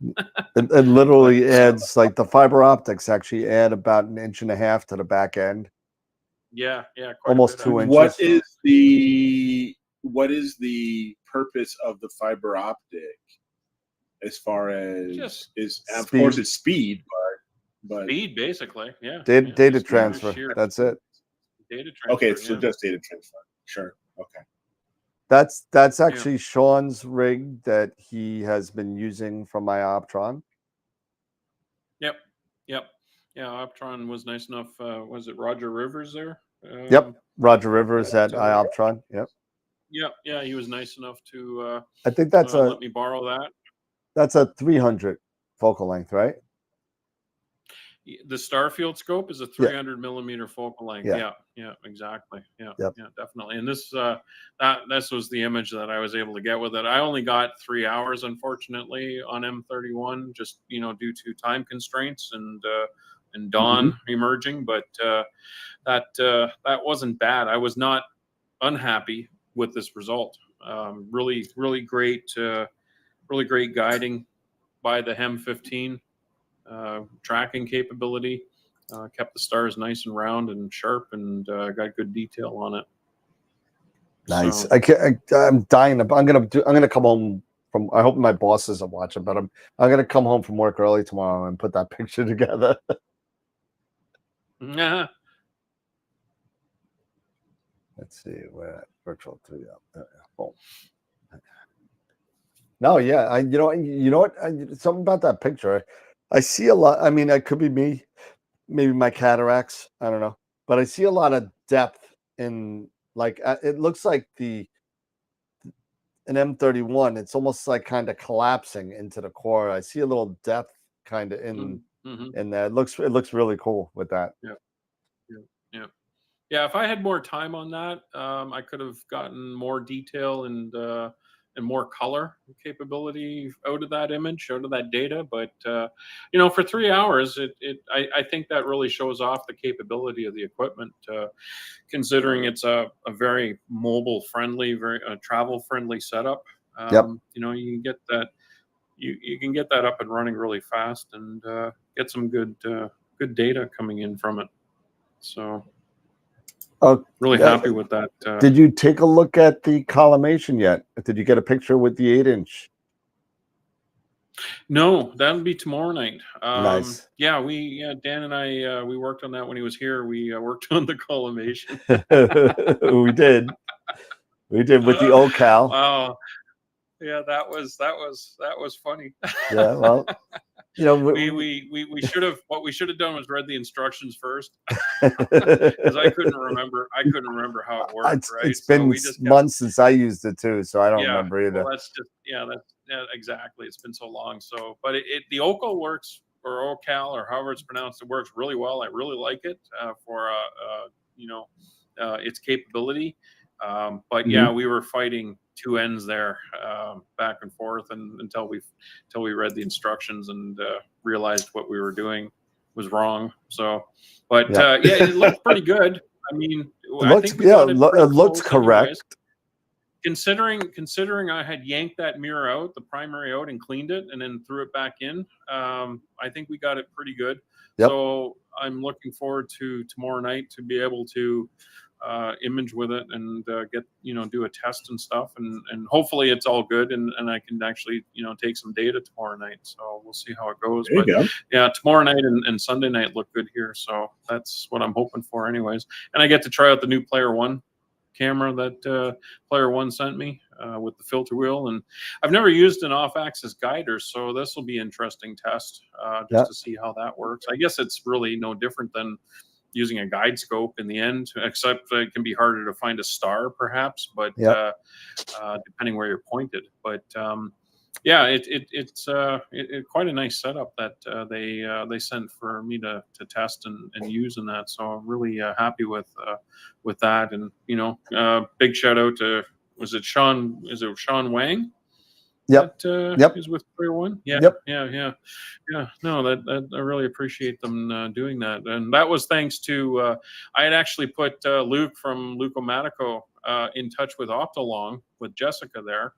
It literally But, adds like the fiber optics actually add about 1.5 inches to the back end, yeah, quite almost a bit, 2 actually. inches. What is the purpose of the fiber optic as far as Just of course speed. it's speed, but speed, basically. Yeah. Data, yeah, data just transfer. sheer That's it. data transfer. okay, it's yeah. just data transfer. Sure. Okay. That's actually Sean's rig that he has been using from my Optron. Yep. Yeah, Optron was nice enough. Was it Roger Rivers there? Yep, Roger Rivers at uh, iOptron. Yep, Yeah, he was nice enough to I think that's let me borrow that. that's a 300 focal length, right? The Starfield scope is a 300 millimeter focal length. Yeah. Yeah, exactly. Yeah, Yep. yeah, definitely. And this was the image that I was able to get with it. I only got 3 hours, unfortunately, on M31, just due to time constraints and dawn emerging. But that wasn't bad. I was not unhappy with this result. Really, really great guiding by the Hem 15. Tracking capability, kept the stars nice and round and sharp, and got good detail on it. Nice. So, I'm dying. I'm gonna come home from. I hope my boss isn't watching, but I'm gonna come home from work early tomorrow and put that picture together. yeah. Let's see where virtual 3. Oh. No, yeah, you know what? Something about that picture. I see a lot. I mean, it could be me, maybe my cataracts. I don't know, but I see a lot of depth in like it looks like an M31. It's almost like kind of collapsing into the core. I see a little depth kind of in there. It looks really cool with that. Yeah. If I had more time on that, I could have gotten more detail and more color capability out of that image, out of that data. But for 3 hours, I think that really shows off the capability of the equipment, considering it's a very mobile friendly, very travel friendly setup. Yep. You can get that you can get that up and running really fast and get some good data coming in from it. So. Oh, Really happy with that. Did you take a look at the collimation yet? Did you get a picture with the 8-inch? No, that'll be tomorrow night. Nice. Yeah, Dan and I, we worked on that when he was here. We worked on the collimation. We did with the OCal. Wow. Yeah, that was funny. Yeah, well, we should have. What we should have done was read the instructions first, because I couldn't remember how it worked. It's been months since I used it too, so I don't remember either. Well, that's exactly. It's been so long. So, but the OCal works, or OCal, or however it's pronounced. It works really well. I really like it for its capability. But yeah, we were fighting two ends there, back and forth, and until we read the instructions and realized what we were doing was wrong. So, but it looked pretty good. I mean, I think it looks correct. Anyways. Considering I had yanked that mirror out, the primary out, and cleaned it, and then threw it back in, I think we got it pretty good. Yep. So I'm looking forward to tomorrow night to be able to image with it and get do a test and stuff, and hopefully it's all good, and I can actually take some data tomorrow night. So we'll see how it goes. There you go. Yeah, tomorrow night and Sunday night look good here, so that's what I'm hoping for anyways. And I get to try out the new Player One camera that Player One sent me with the filter wheel, and I've never used an off-axis guider, so this will be an interesting test just to see how that works. I guess it's really no different than using a guide scope in the end, except it can be harder to find a star perhaps, but depending where you're pointed. But it's quite a nice setup that they sent for me to test and use in that. So I'm really happy with that. And big shout out to Sean Wang? Yep. Is with Player One. Yeah. No, that I really appreciate them doing that, and that was thanks to I had actually put Luke from Luke-O-Matico in touch with Optolong with Jessica there,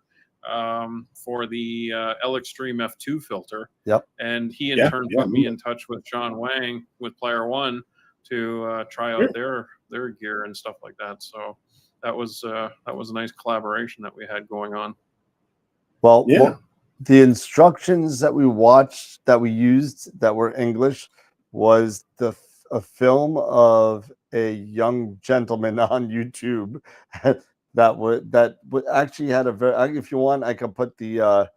for the L Extreme F2 filter. Yep. And he in Yeah, turn yeah, put me in touch with Sean Wang with Player One to try out their gear and stuff like that. So that was a nice collaboration that we had going on. Well, Yeah. the instructions that we watched, that we used, that were English, was a film of a young gentleman on YouTube that would actually had a very. If you want, I can put the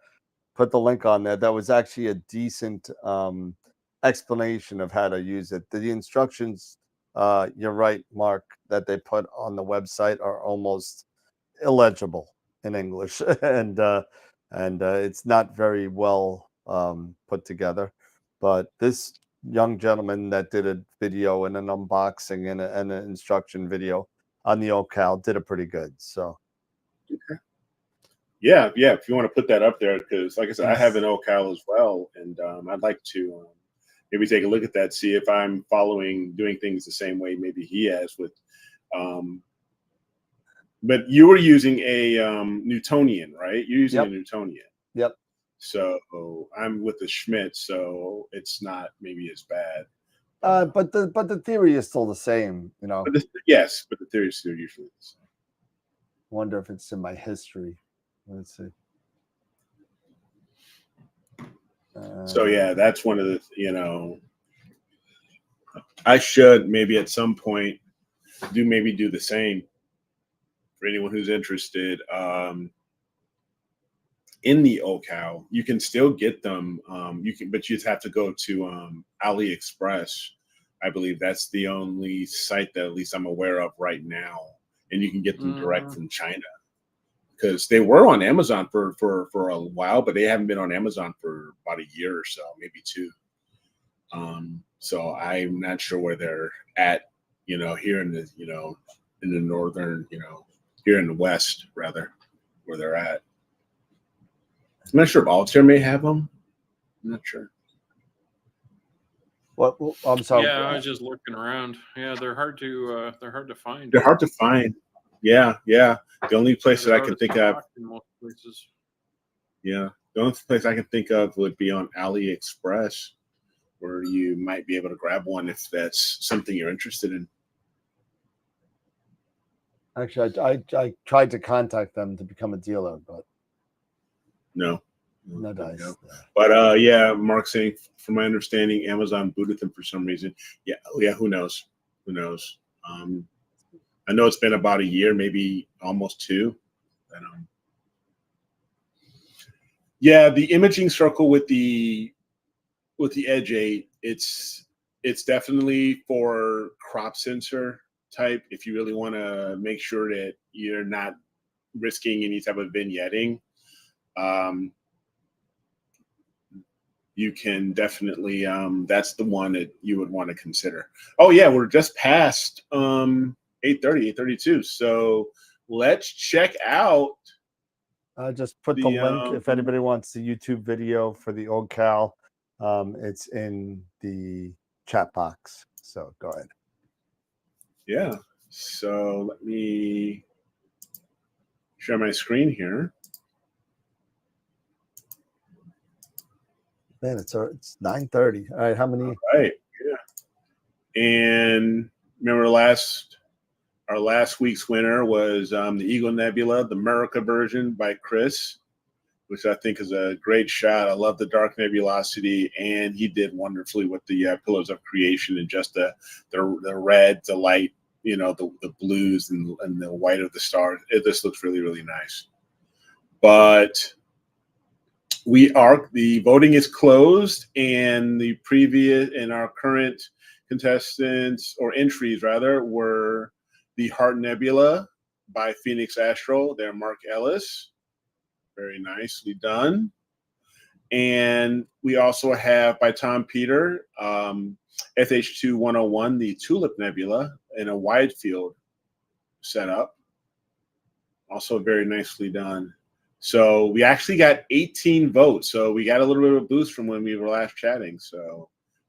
link on there. That was actually a decent explanation of how to use it. The instructions, you're right, Mark, that they put on the website are almost illegible in English, and it's not very well put together. But this young gentleman that did a video and an unboxing and an instruction video on the OCal did it pretty good. So Yeah, if you want to put that up there, because like I said, I have an OCal as well, and I'd like to maybe take a look at that, see if I'm doing things the same way maybe he has with. But you were using a Newtonian, right? You're using a Newtonian. Yep. So I'm with the Schmidt, so it's not maybe as bad. But the theory is still the same, you know. But the theory is still usually the same. Wonder if it's in my history. Let's see. So yeah, that's one of the, I should maybe at some point do the same for anyone who's interested. In the OCal, you can still get them. But you just have to go to AliExpress. I believe that's the only site that at least I'm aware of right now, and you can get them direct from China. Because they were on Amazon for a while, but they haven't been on Amazon for about a year or so, maybe 2. So I'm not sure where they're at, here in the, in the northern, here in the West, rather, where they're at. I'm not sure if Altair may have them. I'm not sure. What? I'm sorry. Yeah, I was just looking around. Yeah, they're hard to find. They're hard to find. Yeah. The only place that I can think of. In most places. Yeah, the only place I can think of would be on AliExpress, where you might be able to grab one if that's something you're interested in. Actually, I tried to contact them to become a dealer, but no dice. No. But yeah, Mark saying, from my understanding, Amazon booted them for some reason. Yeah, who knows? I know it's been about a year, maybe almost 2. But, yeah, the imaging circle with the Edge 8, it's definitely for crop sensor type. If you really want to make sure that you're not risking any type of vignetting, you can definitely, that's the one that you would want to consider. Oh yeah, we're just past 8:32. So let's check out. Just put the link if anybody wants the YouTube video for the OCal. It's in the chat box. So go ahead. Yeah. So let me share my screen here. Man, it's 9:30. All right, how many? All right. Yeah. And remember our last week's winner was the Eagle Nebula, the America version by Chris, which I think is a great shot. I love the dark nebulosity, and he did wonderfully with the Pillars of Creation and just the red, the light, the blues and the white of the stars. This looks really, really nice. But the voting is closed, and our current contestants, or entries rather, were the Heart Nebula by Phoenix Astral. They're Mark Ellis. Very nicely done. And we also have by Tom Peter, FH2101, the Tulip Nebula in a wide field setup. Also very nicely done. So we actually got 18 votes. So we got a little bit of a boost from when we were last chatting. So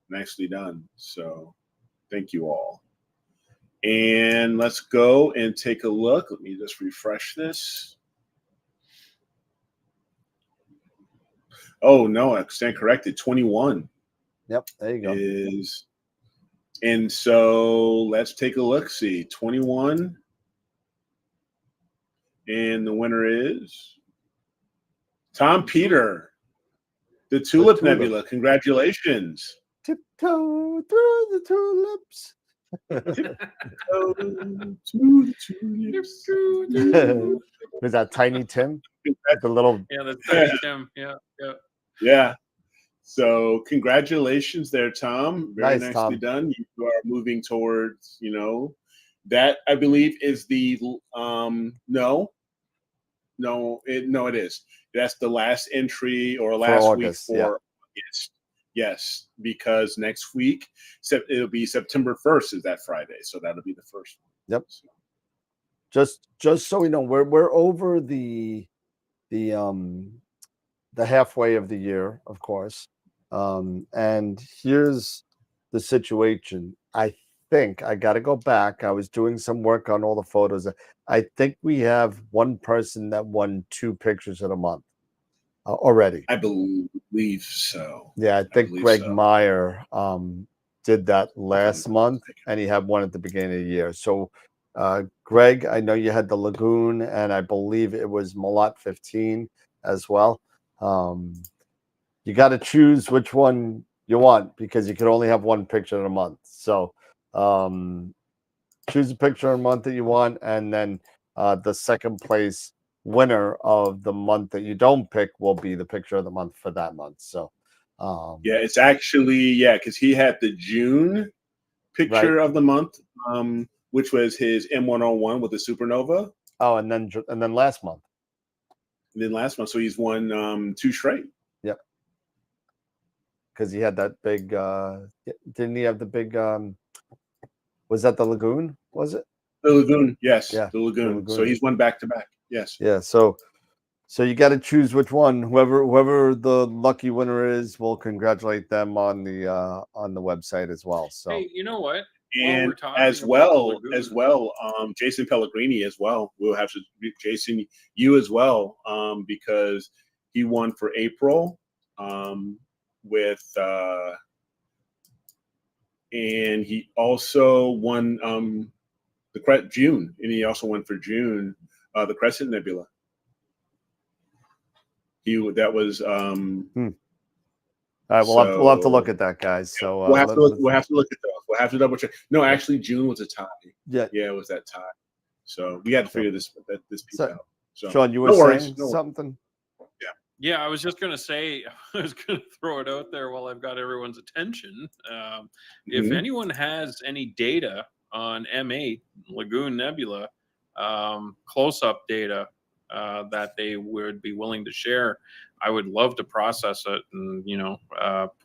nicely done. So thank you all. And let's go and take a look. Let me just refresh this. Oh no, I stand corrected. 21 Yep, there you go. is, and so let's take a look. See, 21, and the winner is Tom Peter, the Tulip Tulip. Nebula. Congratulations. Tiptoe through the tulips. Oh, to the tulips. Was that Tiny Tim? The little Yeah, that's Tiny Tim. Yeah, yeah. Yeah. So congratulations there, Tom. Very Nice, nicely Tom. done. You are moving towards, that I believe is the it is. That's the last entry or last August, week for August. Yes, because next week it'll be September 1st is that Friday, so that'll be the first one. Yep. Just so we know, we're over the halfway of the year, of course. And here's the situation. I think I got to go back. I was doing some work on all the photos. I think we have one person that won 2 pictures in a month already. I believe so. Yeah, I think Greg so. Meyer did that last month, and he had one at the beginning of the year. So, Greg, I know you had the Lagoon, and I believe it was Malot 15 as well. You got to choose which one you want because you can only have one picture in a month. So, choose a picture in a month that you want, and then the second place winner of the month that you don't pick will be the picture of the month for that month. So, yeah, it's actually because he had the June picture of the month, which was his M101 with the supernova. Oh, and then last month. And then last month, so he's won 2 straight. Yep. Because he had that big. Didn't he have the big? Was that the Lagoon? Was it the Lagoon? Yes, yeah, the Lagoon. So he's won back to back. Yes. Yeah. So you got to choose which one. Whoever the lucky winner is, we'll congratulate them on the website as well. So hey, you know what? And as well, Jason Pellegrini as well. We'll have to Jason you as well, because he won for April, with and he also won the June, and he also won for June the Crescent Nebula. That was all right, we'll have to look at that, guys. So we'll have to look at those. We'll have to double check. No, actually, June was a tie. Yeah, it was that tie. So we had to figure this piece out. So Sean, you were saying something? Yeah, I was just going to say, I was going to throw it out there while I've got everyone's attention. If anyone has any data on M8 Lagoon Nebula, close-up data that they would be willing to share, I would love to process it and,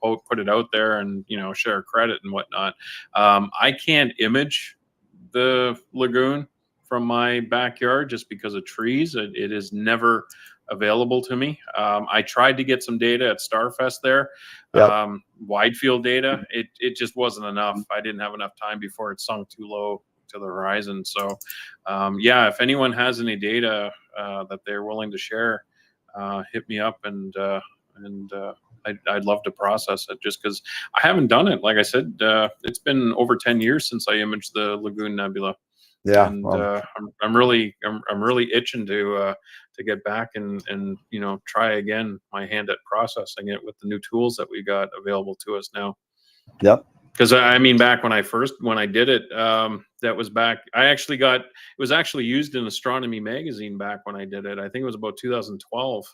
put it out there and, share credit and whatnot. I can't image the lagoon from my backyard just because of trees. It is never available to me. I tried to get some data at Starfest there, wide field data. It just wasn't enough. I didn't have enough time before it sunk too low to the horizon. So, if anyone has any data that they're willing to share, hit me up and I'd love to process it just because I haven't done it. Like I said, it's been over 10 years since I imaged the Lagoon Nebula. Yeah, and I'm really itching to get back and try again my hand at processing it with the new tools that we got available to us now. Yep. Because I mean, back when I did it, that was back. It was actually used in Astronomy magazine back when I did it. I think it was about 2012,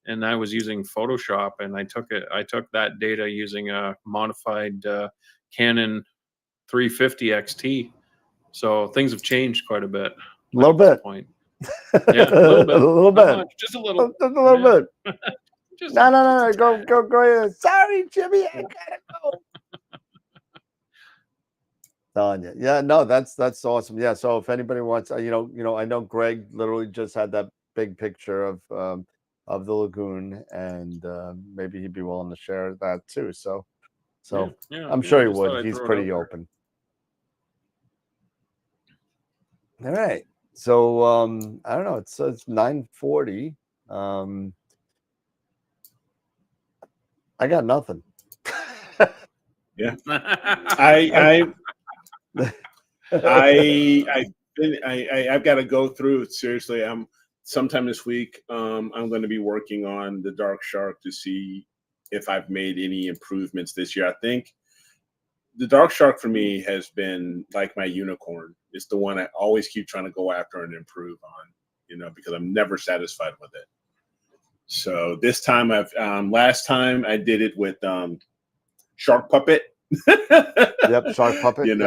and I was using Photoshop, and I took that data using a modified Canon 350 XT. So things have changed quite a bit. A little bit. Point. Yeah, a little bit. A little bit. Much, just a little. Just a little bit. No. Go. Sorry, Jimmy, I gotta go. Telling you. Yeah, no, that's awesome. Yeah. So if anybody wants, I know Greg literally just had that big picture of the lagoon, and maybe he'd be willing to share that too. So I'm sure he would. He's pretty open. All right. So I don't know. It's 9:40. I got nothing. Yeah. I've got to go through it seriously. Sometime this week. I'm going to be working on the Dark Shark to see if I've made any improvements this year. I think the Dark Shark for me has been like my unicorn. It's the one I always keep trying to go after and improve on, because I'm never satisfied with it. So this time last time I did it with Shark Puppet. Yep, Shark Puppet. Yep.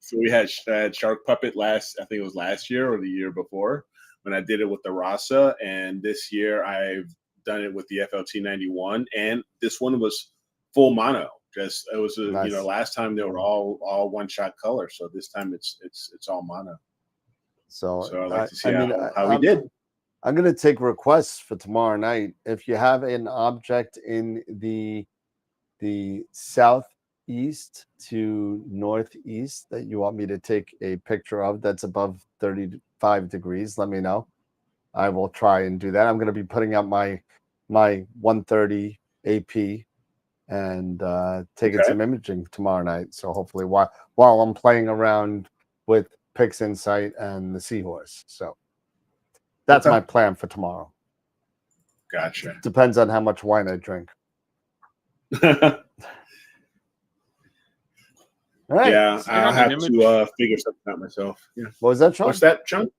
So we had Shark Puppet I think it was last year or the year before when I did it with the Rasa, and this year I've done it with the FLT91, and this one was full mono. Just it was Nice. Last time they were all one shot color, so this time it's all mono. So I'd like to see how we did. I'm going to take requests for tomorrow night. If you have an object in the southeast to northeast that you want me to take a picture of that's above 35 degrees, let me know. I will try and do that. I'm going to be putting out my 130 AP and taking some imaging tomorrow night. So hopefully while I'm playing around with PixInsight and the Seahorse. So that's my plan for tomorrow. Gotcha. Depends on how much wine I drink. All right. Yeah, I'll have to figure something out myself. Yeah. What was that, Sean? What's that, Sean?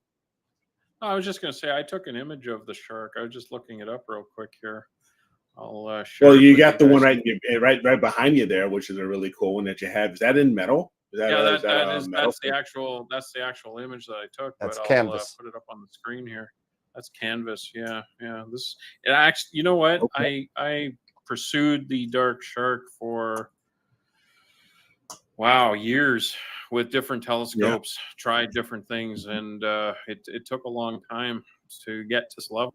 I was just going to say I took an image of the shark. I was just looking it up real quick here. I'll share. Well, you got the one right behind you there, which is a really cool one that you have. Is that in metal? That's the actual image that I took. That's but canvas. I'll put it up on the screen here. That's canvas. Yeah. It actually. You know what? Okay. I pursued the dark shark for years with different telescopes. Tried different things, and it took a long time to get to this level.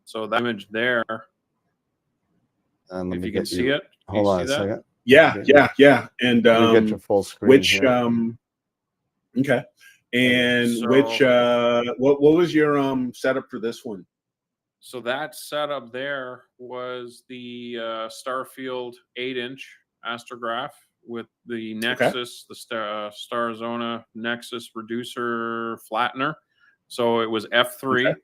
So that image there, if you can see it, hold on a second. Yeah. And get your full screen. Okay. And what was your setup for this one? So that setup there was the Starfield 8-inch astrograph with the Nexus, the Starzona Nexus reducer flattener. So it was f3,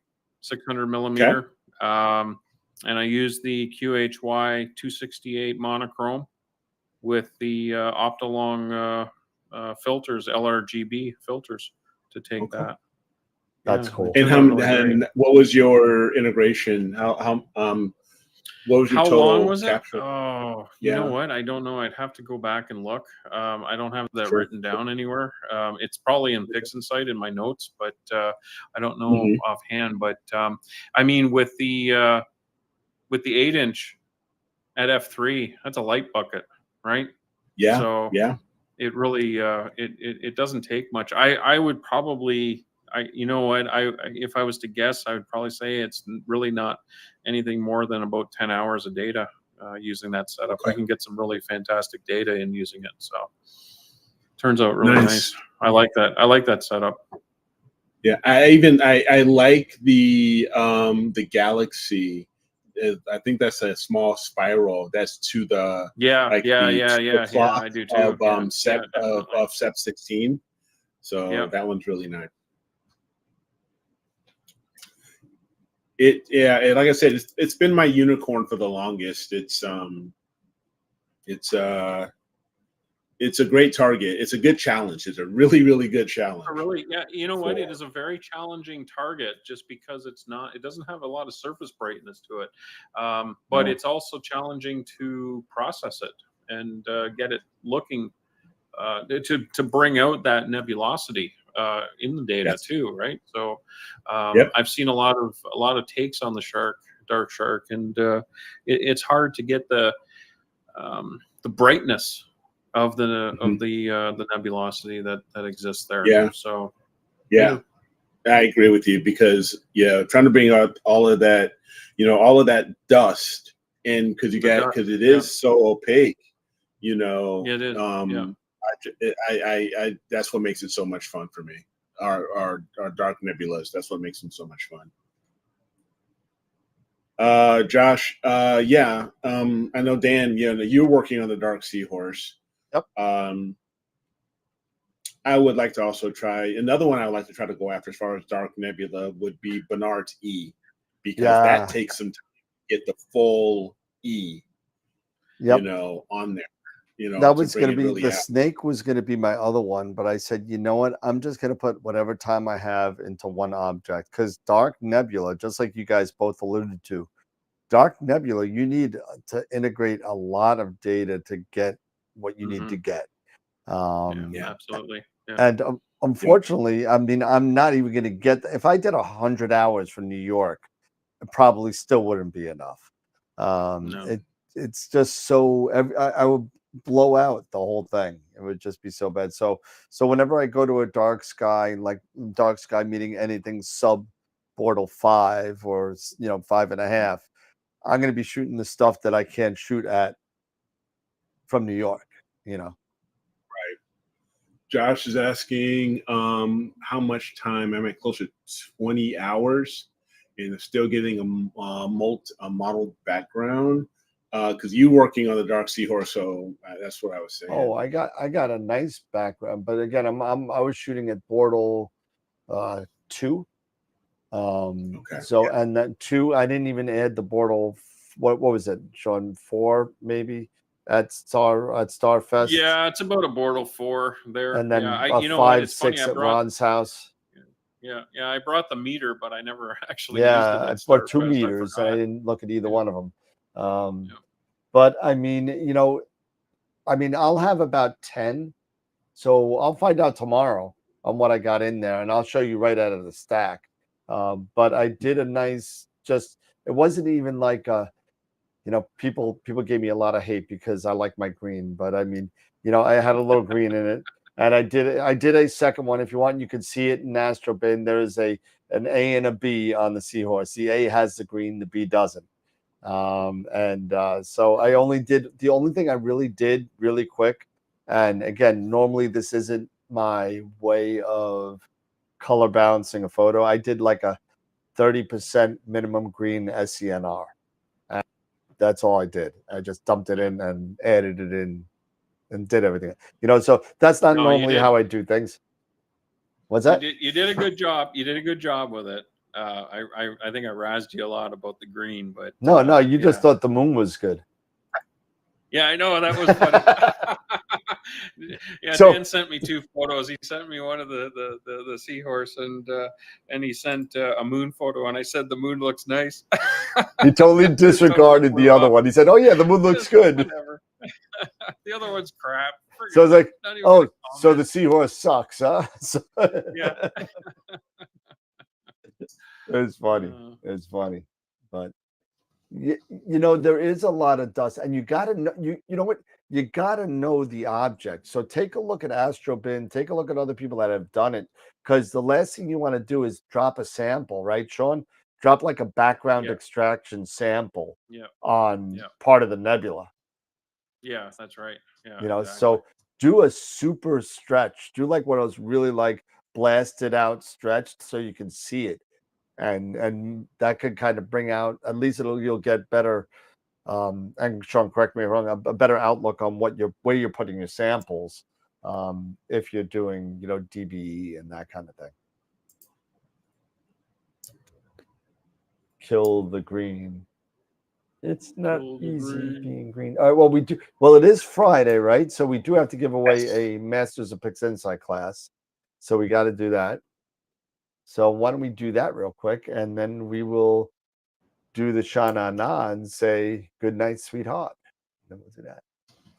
600 millimeter. And I used the QHY 268 monochrome with the Optolong filters, LRGB filters to take that. That's cool. And what was your integration? What was your How total long was capture? it? Oh, you know what? I don't know. I'd have to go back and look. I don't have that written down anywhere. It's probably in PixInsight in my notes, but I don't know offhand. But I mean, with the 8-inch at f3, that's a light bucket, right? Yeah. So it really it doesn't take much. I would probably. If I was to guess, I would probably say it's really not anything more than about 10 hours of data using that setup. I can get some really fantastic data in using it. So turns out really nice. I like that. I like that setup. Yeah, I like the Galaxy. I think that's a small spiral. That's to the I do too. Of SEP 16. So that one's really nice. Like I said, it's been my unicorn for the longest. It's a great target. It's a good challenge. It's a really, really good challenge. You know what? It is a very challenging target just because it doesn't have a lot of surface brightness to it. But it's also challenging to process it and get it looking to bring out that nebulosity in the data too, right? So I've seen a lot of takes on the dark shark, and it's hard to get the brightness of the nebulosity that exists there. Yeah. So I agree with you because trying to bring out all of that, all of that dust, and because it is so opaque, it is. I that's what makes it so much fun for me. Our dark nebulas. That's what makes them so much fun. Josh, yeah, I know Dan. You're working on the Dark Seahorse. Yep. I would like to also try another one. I would like to try to go after as far as Dark Nebula would be Bernard's E, because that takes some time to get the full E, Yep. on there. That to was bring going to it be really the out. snake was going to be my other one, but I said, you know what? I'm just going to put whatever time I have into one object, because Dark Nebula, just like you guys both alluded to, Dark Nebula, you need to integrate a lot of data to get what you need to get. Yeah, absolutely. Yeah. And unfortunately, I mean, I'm not even going to get, if I did 100 hours for New York, it probably still wouldn't be enough. No. It's just so, I would blow out the whole thing. It would just be so bad. So whenever I go to a dark sky, like dark sky meaning anything sub Bortle 5 or 5.5, I'm going to be shooting the stuff that I can't shoot at from New York. Right. Josh is asking how much time am I close to 20 hours and still getting a modeled background, because you working on the Dark Seahorse, so that's what I was saying. Oh, I got a nice background, but again, I was shooting at Bortle 2. Okay. So and that 2, I didn't even add the Bortle. What was it, Sean? 4 maybe at Starfest. Yeah, it's about a Bortle 4 there. And then yeah, you know 5, what? 6 funny. at Ron's house. Yeah, I brought the meter, but I never actually used it. I bought 2 meters, and I didn't look at either one of them. But I mean, I'll have about 10. So I'll find out tomorrow on what I got in there, and I'll show you right out of the stack. But I did a nice, it wasn't even like people gave me a lot of hate because I like my green, but I mean, I had a little green in it, and I did a second one. If you want, you can see it in Astro Bin. There is an A and a B on the Seahorse. The A has the green, the B doesn't. So I only did, the only thing I really did really quick, and again, normally this isn't my way of color balancing a photo. I did like a 30% minimum green SCNR. And that's all I did. I just dumped it in and added it in and did everything. So that's not normally how I do things. What's that? You did a good job. You did a good job with it. I think I razzed you a lot about the green, but no, you just thought the moon was good. Yeah, I know, that was funny. Yeah, So- Dan sent me 2 photos. He sent me one of the seahorse, and he sent a moon photo, and I said the moon looks nice. He totally disregarded the other one. He said, "Oh yeah, the moon looks good." Whatever. The other one's crap. So I was like, Not even "Oh, gonna so comment. the seahorse sucks, huh?" Yeah. It's funny. It's funny, but there is a lot of dust, and you got to know. You know what? You got to know the object. So take a look at Astrobin. Take a look at other people that have done it, because the last thing you want to do is drop a sample, right, Sean? Drop like a background extraction sample on part of the nebula. Yeah, that's right. Yeah, exactly. So do a super stretch. Do like what I was really like blasted out stretched so you can see it. And that could kind of bring out, at least you'll get better, and Sean, correct me if I'm wrong, a better outlook on where you're putting your samples, if you're doing, DBE and that kind of thing. Kill the green. It's not easy being green. All right, well, it is Friday, right? So we do have to give away a Masters of PixInsight class. So we got to do that. So why don't we do that real quick, and then we will do the Shana Na and say good night, sweetheart. Then we'll do that.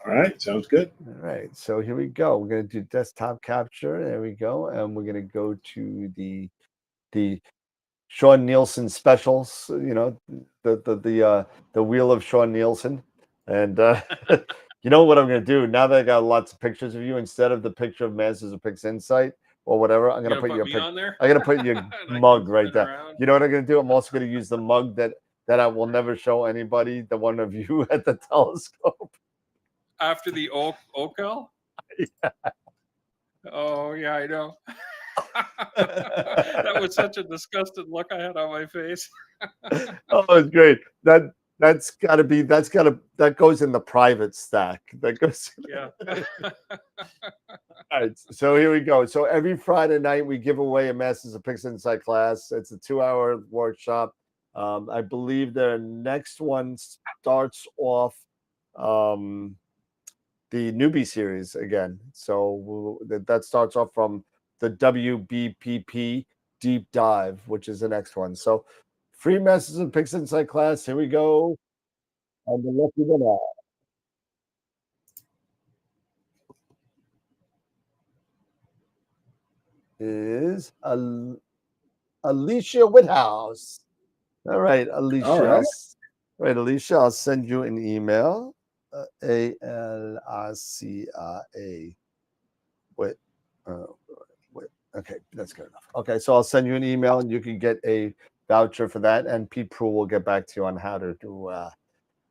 All right, sounds good. All right, so here we go. We're going to do desktop capture. There we go, and we're going to go to the Sean Nielsen specials. The wheel of Sean Nielsen, and you know what I'm going to do now that I got lots of pictures of you, instead of the picture of Masters of PixInsight or whatever, I'm going to put your on there. I'm going to put your mug right there. Around. You know what I'm going to do? I'm also going to use the mug that I will never show anybody, the one of you at the telescope. After the Ocal? Yeah. Oh, yeah, I know. That was such a disgusted look I had on my face. Oh, it's great. That goes in the private stack. That goes. Yeah. All right, so here we go. So every Friday night we give away a Masters of Pixel Insight class. It's a 2-hour workshop. I believe their next one starts off the newbie series again. So that starts off from the WBPP deep dive, which is the next one. So free Masters of Pixel Insight class. Here we go. And the lucky winner is Alicia Whithouse. All right, Alicia. All right. Alicia, I'll send you an email. ALICIA. Wait. Okay, that's good enough. Okay, so I'll send you an email and you can get a voucher for that. And Pete Prue will get back to you on how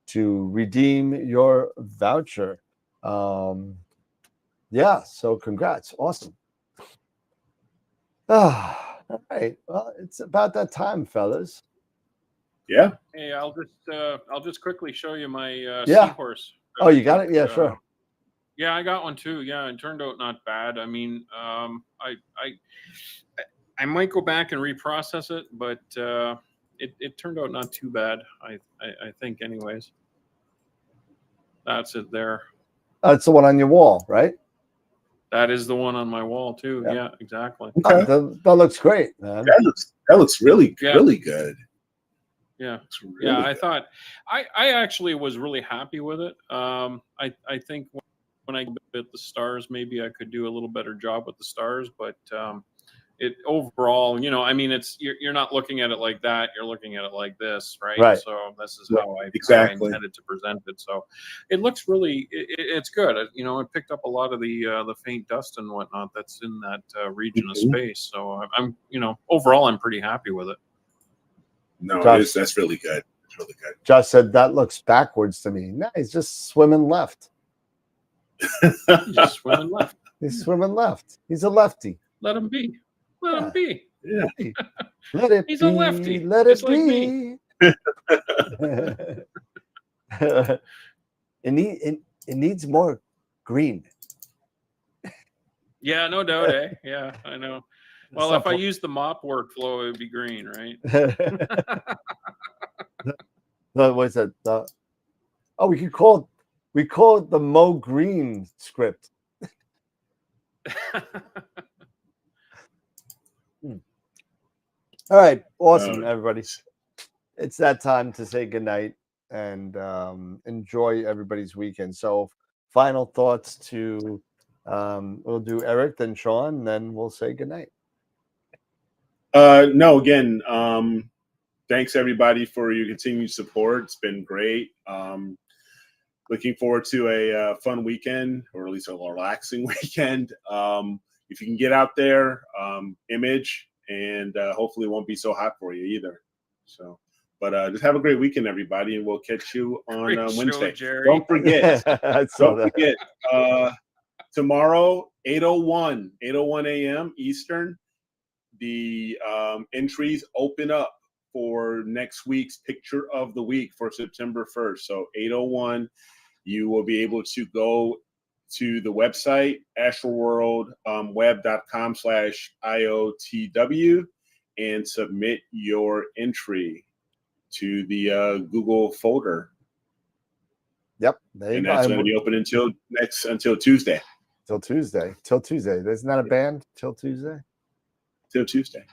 to redeem your voucher. Yeah, so congrats. Awesome. All right. Well, it's about that time, fellas. Yeah. Hey, I'll just quickly show you my Yeah. seahorse. Oh, you got it? Yeah, sure. Yeah, I got one too. Yeah, it turned out not bad. I mean, I might go back and reprocess it, but it turned out not too bad. I think, anyways. That's it there. That's the one on your wall, right? That is the one on my wall too. Yeah, exactly. Okay. That looks great, man. That looks really really good. Yeah, really I good. thought I actually was really happy with it. I think when I bit the stars, maybe I could do a little better job with the stars, but it overall, I mean, you're not looking at it like that. You're looking at it like this, right? Right. So this is Yeah, how I exactly. intended to present it. So it looks really, it's good. I picked up a lot of the faint dust and whatnot that's in that region of space. So I'm overall, I'm pretty happy with it. No, Josh, that's really good. It's really good. Josh said that looks backwards to me. No, he's just swimming left. He's just swimming left. He's swimming left. He's a lefty. Let him be. Let him be. Yeah. Let it He's be. a lefty. Let it Just like be. It needs more green. Yeah, no doubt, eh? Yeah, I know. Well, if I use the mop workflow, it would be green, right? What is that? We call it the Mo Green script. All right, awesome, everybody. It's that time to say goodnight and enjoy everybody's weekend. So, final thoughts to we'll do Eric, then Sean, then we'll say goodnight. No, again, thanks everybody for your continued support. It's been great. Looking forward to a fun weekend, or at least a relaxing weekend. If you can get out there, image, and hopefully it won't be so hot for you either. So, but just have a great weekend, everybody, and we'll catch you on Wednesday. Don't forget, tomorrow, 8:01 a.m. Eastern, the entries open up for next week's Picture of the Week for September 1st. So 8:01, you will be able to go to the website, astralworldweb.com/IOTW, and submit your entry to the Google folder. Yep. And that's going to be open until Tuesday. Till Tuesday. Isn't that a band? Till Tuesday? Till Tuesday.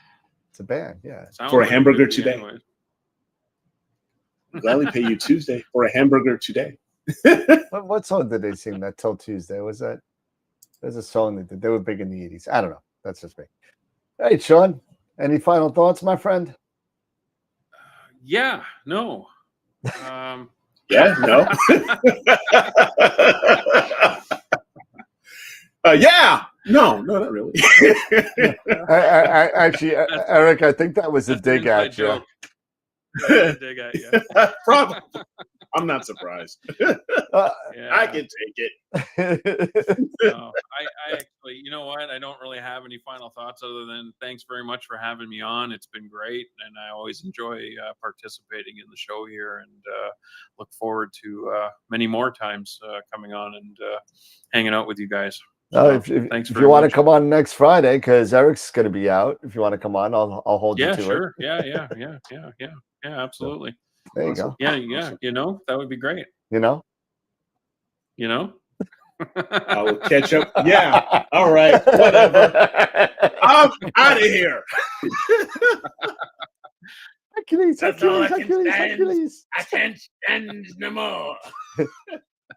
It's a band, yeah. For a hamburger today. I'll gladly pay you Tuesday for a hamburger today. What song did they sing that Till Tuesday? Was that? There's a song they did. They were big in the 80s. I don't know. That's just me. Hey, Sean, any final thoughts, my friend? Yeah, no. Yeah, no. Yeah, no, not really. Actually, Eric, I think that was a dig at you. They can dig at you. Probably. I'm not surprised. I Yeah. can take it. No, I actually, you know what? I don't really have any final thoughts other than thanks very much for having me on. It's been great, and I always enjoy participating in the show here, and look forward to many more times coming on and hanging out with you guys. So, thanks if very you want to much. come on next Friday, because Eric's going to be out. If you want to come on, I'll hold you Yeah, to sure. it. Yeah, absolutely. There you Awesome. go. Yeah, you know, that would be great. You know? You know? I will catch up. Yeah. All right. Whatever. I'm out of here. Hercules, That's all I Hercules, can Hercules, stand. Hercules. I can't stand no more.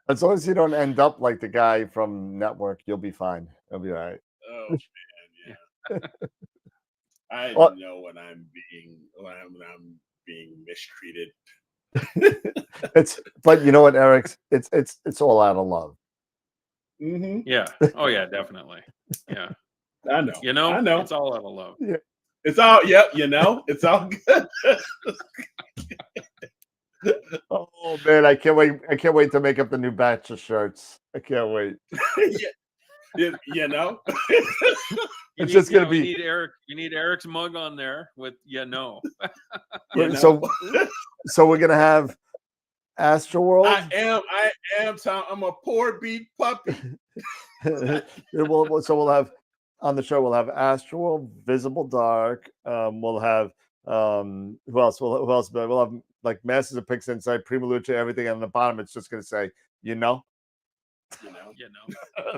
As long as you don't end up like the guy from Network, you'll be fine. You'll be all right. Oh man, yeah. I Well- know when I'm being mistreated. But you know what, Eric? It's all out of love. Mm-hmm. Yeah. Oh yeah, definitely. Yeah. I know. You know, I know. it's all out of love. It's all. Yep. You know, it's all good. Oh man, I can't wait! I can't wait to make up the new batch of shirts. I can't wait. You know. It's just gonna be. We need Eric. You need Eric's mug on there with You know? So we're gonna have Astroworld. I am Tom. I'm a poor beat puppy. We'll have on the show. We'll have Astroworld, Visible Dark. We'll have who else? Who else? We'll have like Masters of Pix Inside, Prima Lucha, everything. And on the bottom, it's just gonna say, you know.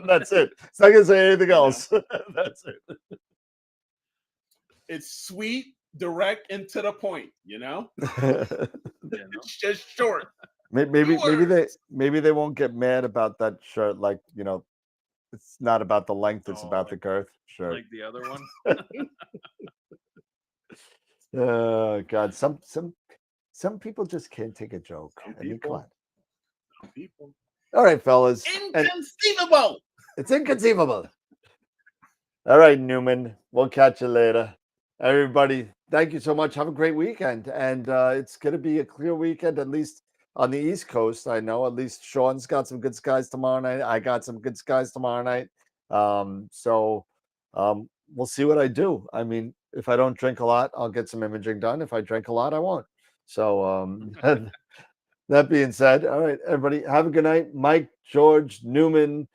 That's it. It's not gonna say anything else. That's it. It's sweet, direct, and to the point. You know. It's just short. Maybe they won't get mad about that shirt. Like, you know, it's not about the length; it's about the girth. Sure. Like the other one. Oh God, some people just can't take a joke. I mean, come on. Some people. All right, fellas. Inconceivable. It's inconceivable. All right, Newman. We'll catch you later. Everybody, thank you so much. Have a great weekend. And it's going to be a clear weekend, at least on the East Coast. I know at least Sean's got some good skies tomorrow night. I got some good skies tomorrow night. So we'll see what I do. I mean, if I don't drink a lot, I'll get some imaging done. If I drink a lot, I won't. So that being said, all right, everybody, have a good night. Mike, George, Newman,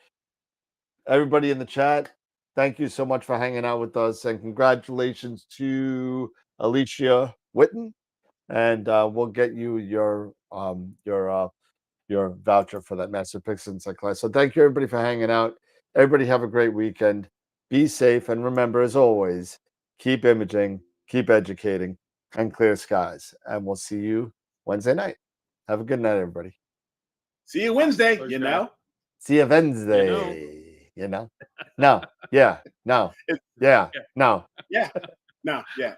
everybody in the chat, thank you so much for hanging out with us, and congratulations to Alicia Witten. And we'll get you your voucher for that Master Pix Insight class. So thank you, everybody, for hanging out. Everybody have a great weekend. Be safe, and remember, as always, keep imaging, keep educating, and clear skies. And we'll see you Wednesday night. Have a good night, everybody. See you Wednesday. You know. See you Wednesday. You know. No. Yeah. No. Yeah. No. Yeah. No. Yeah.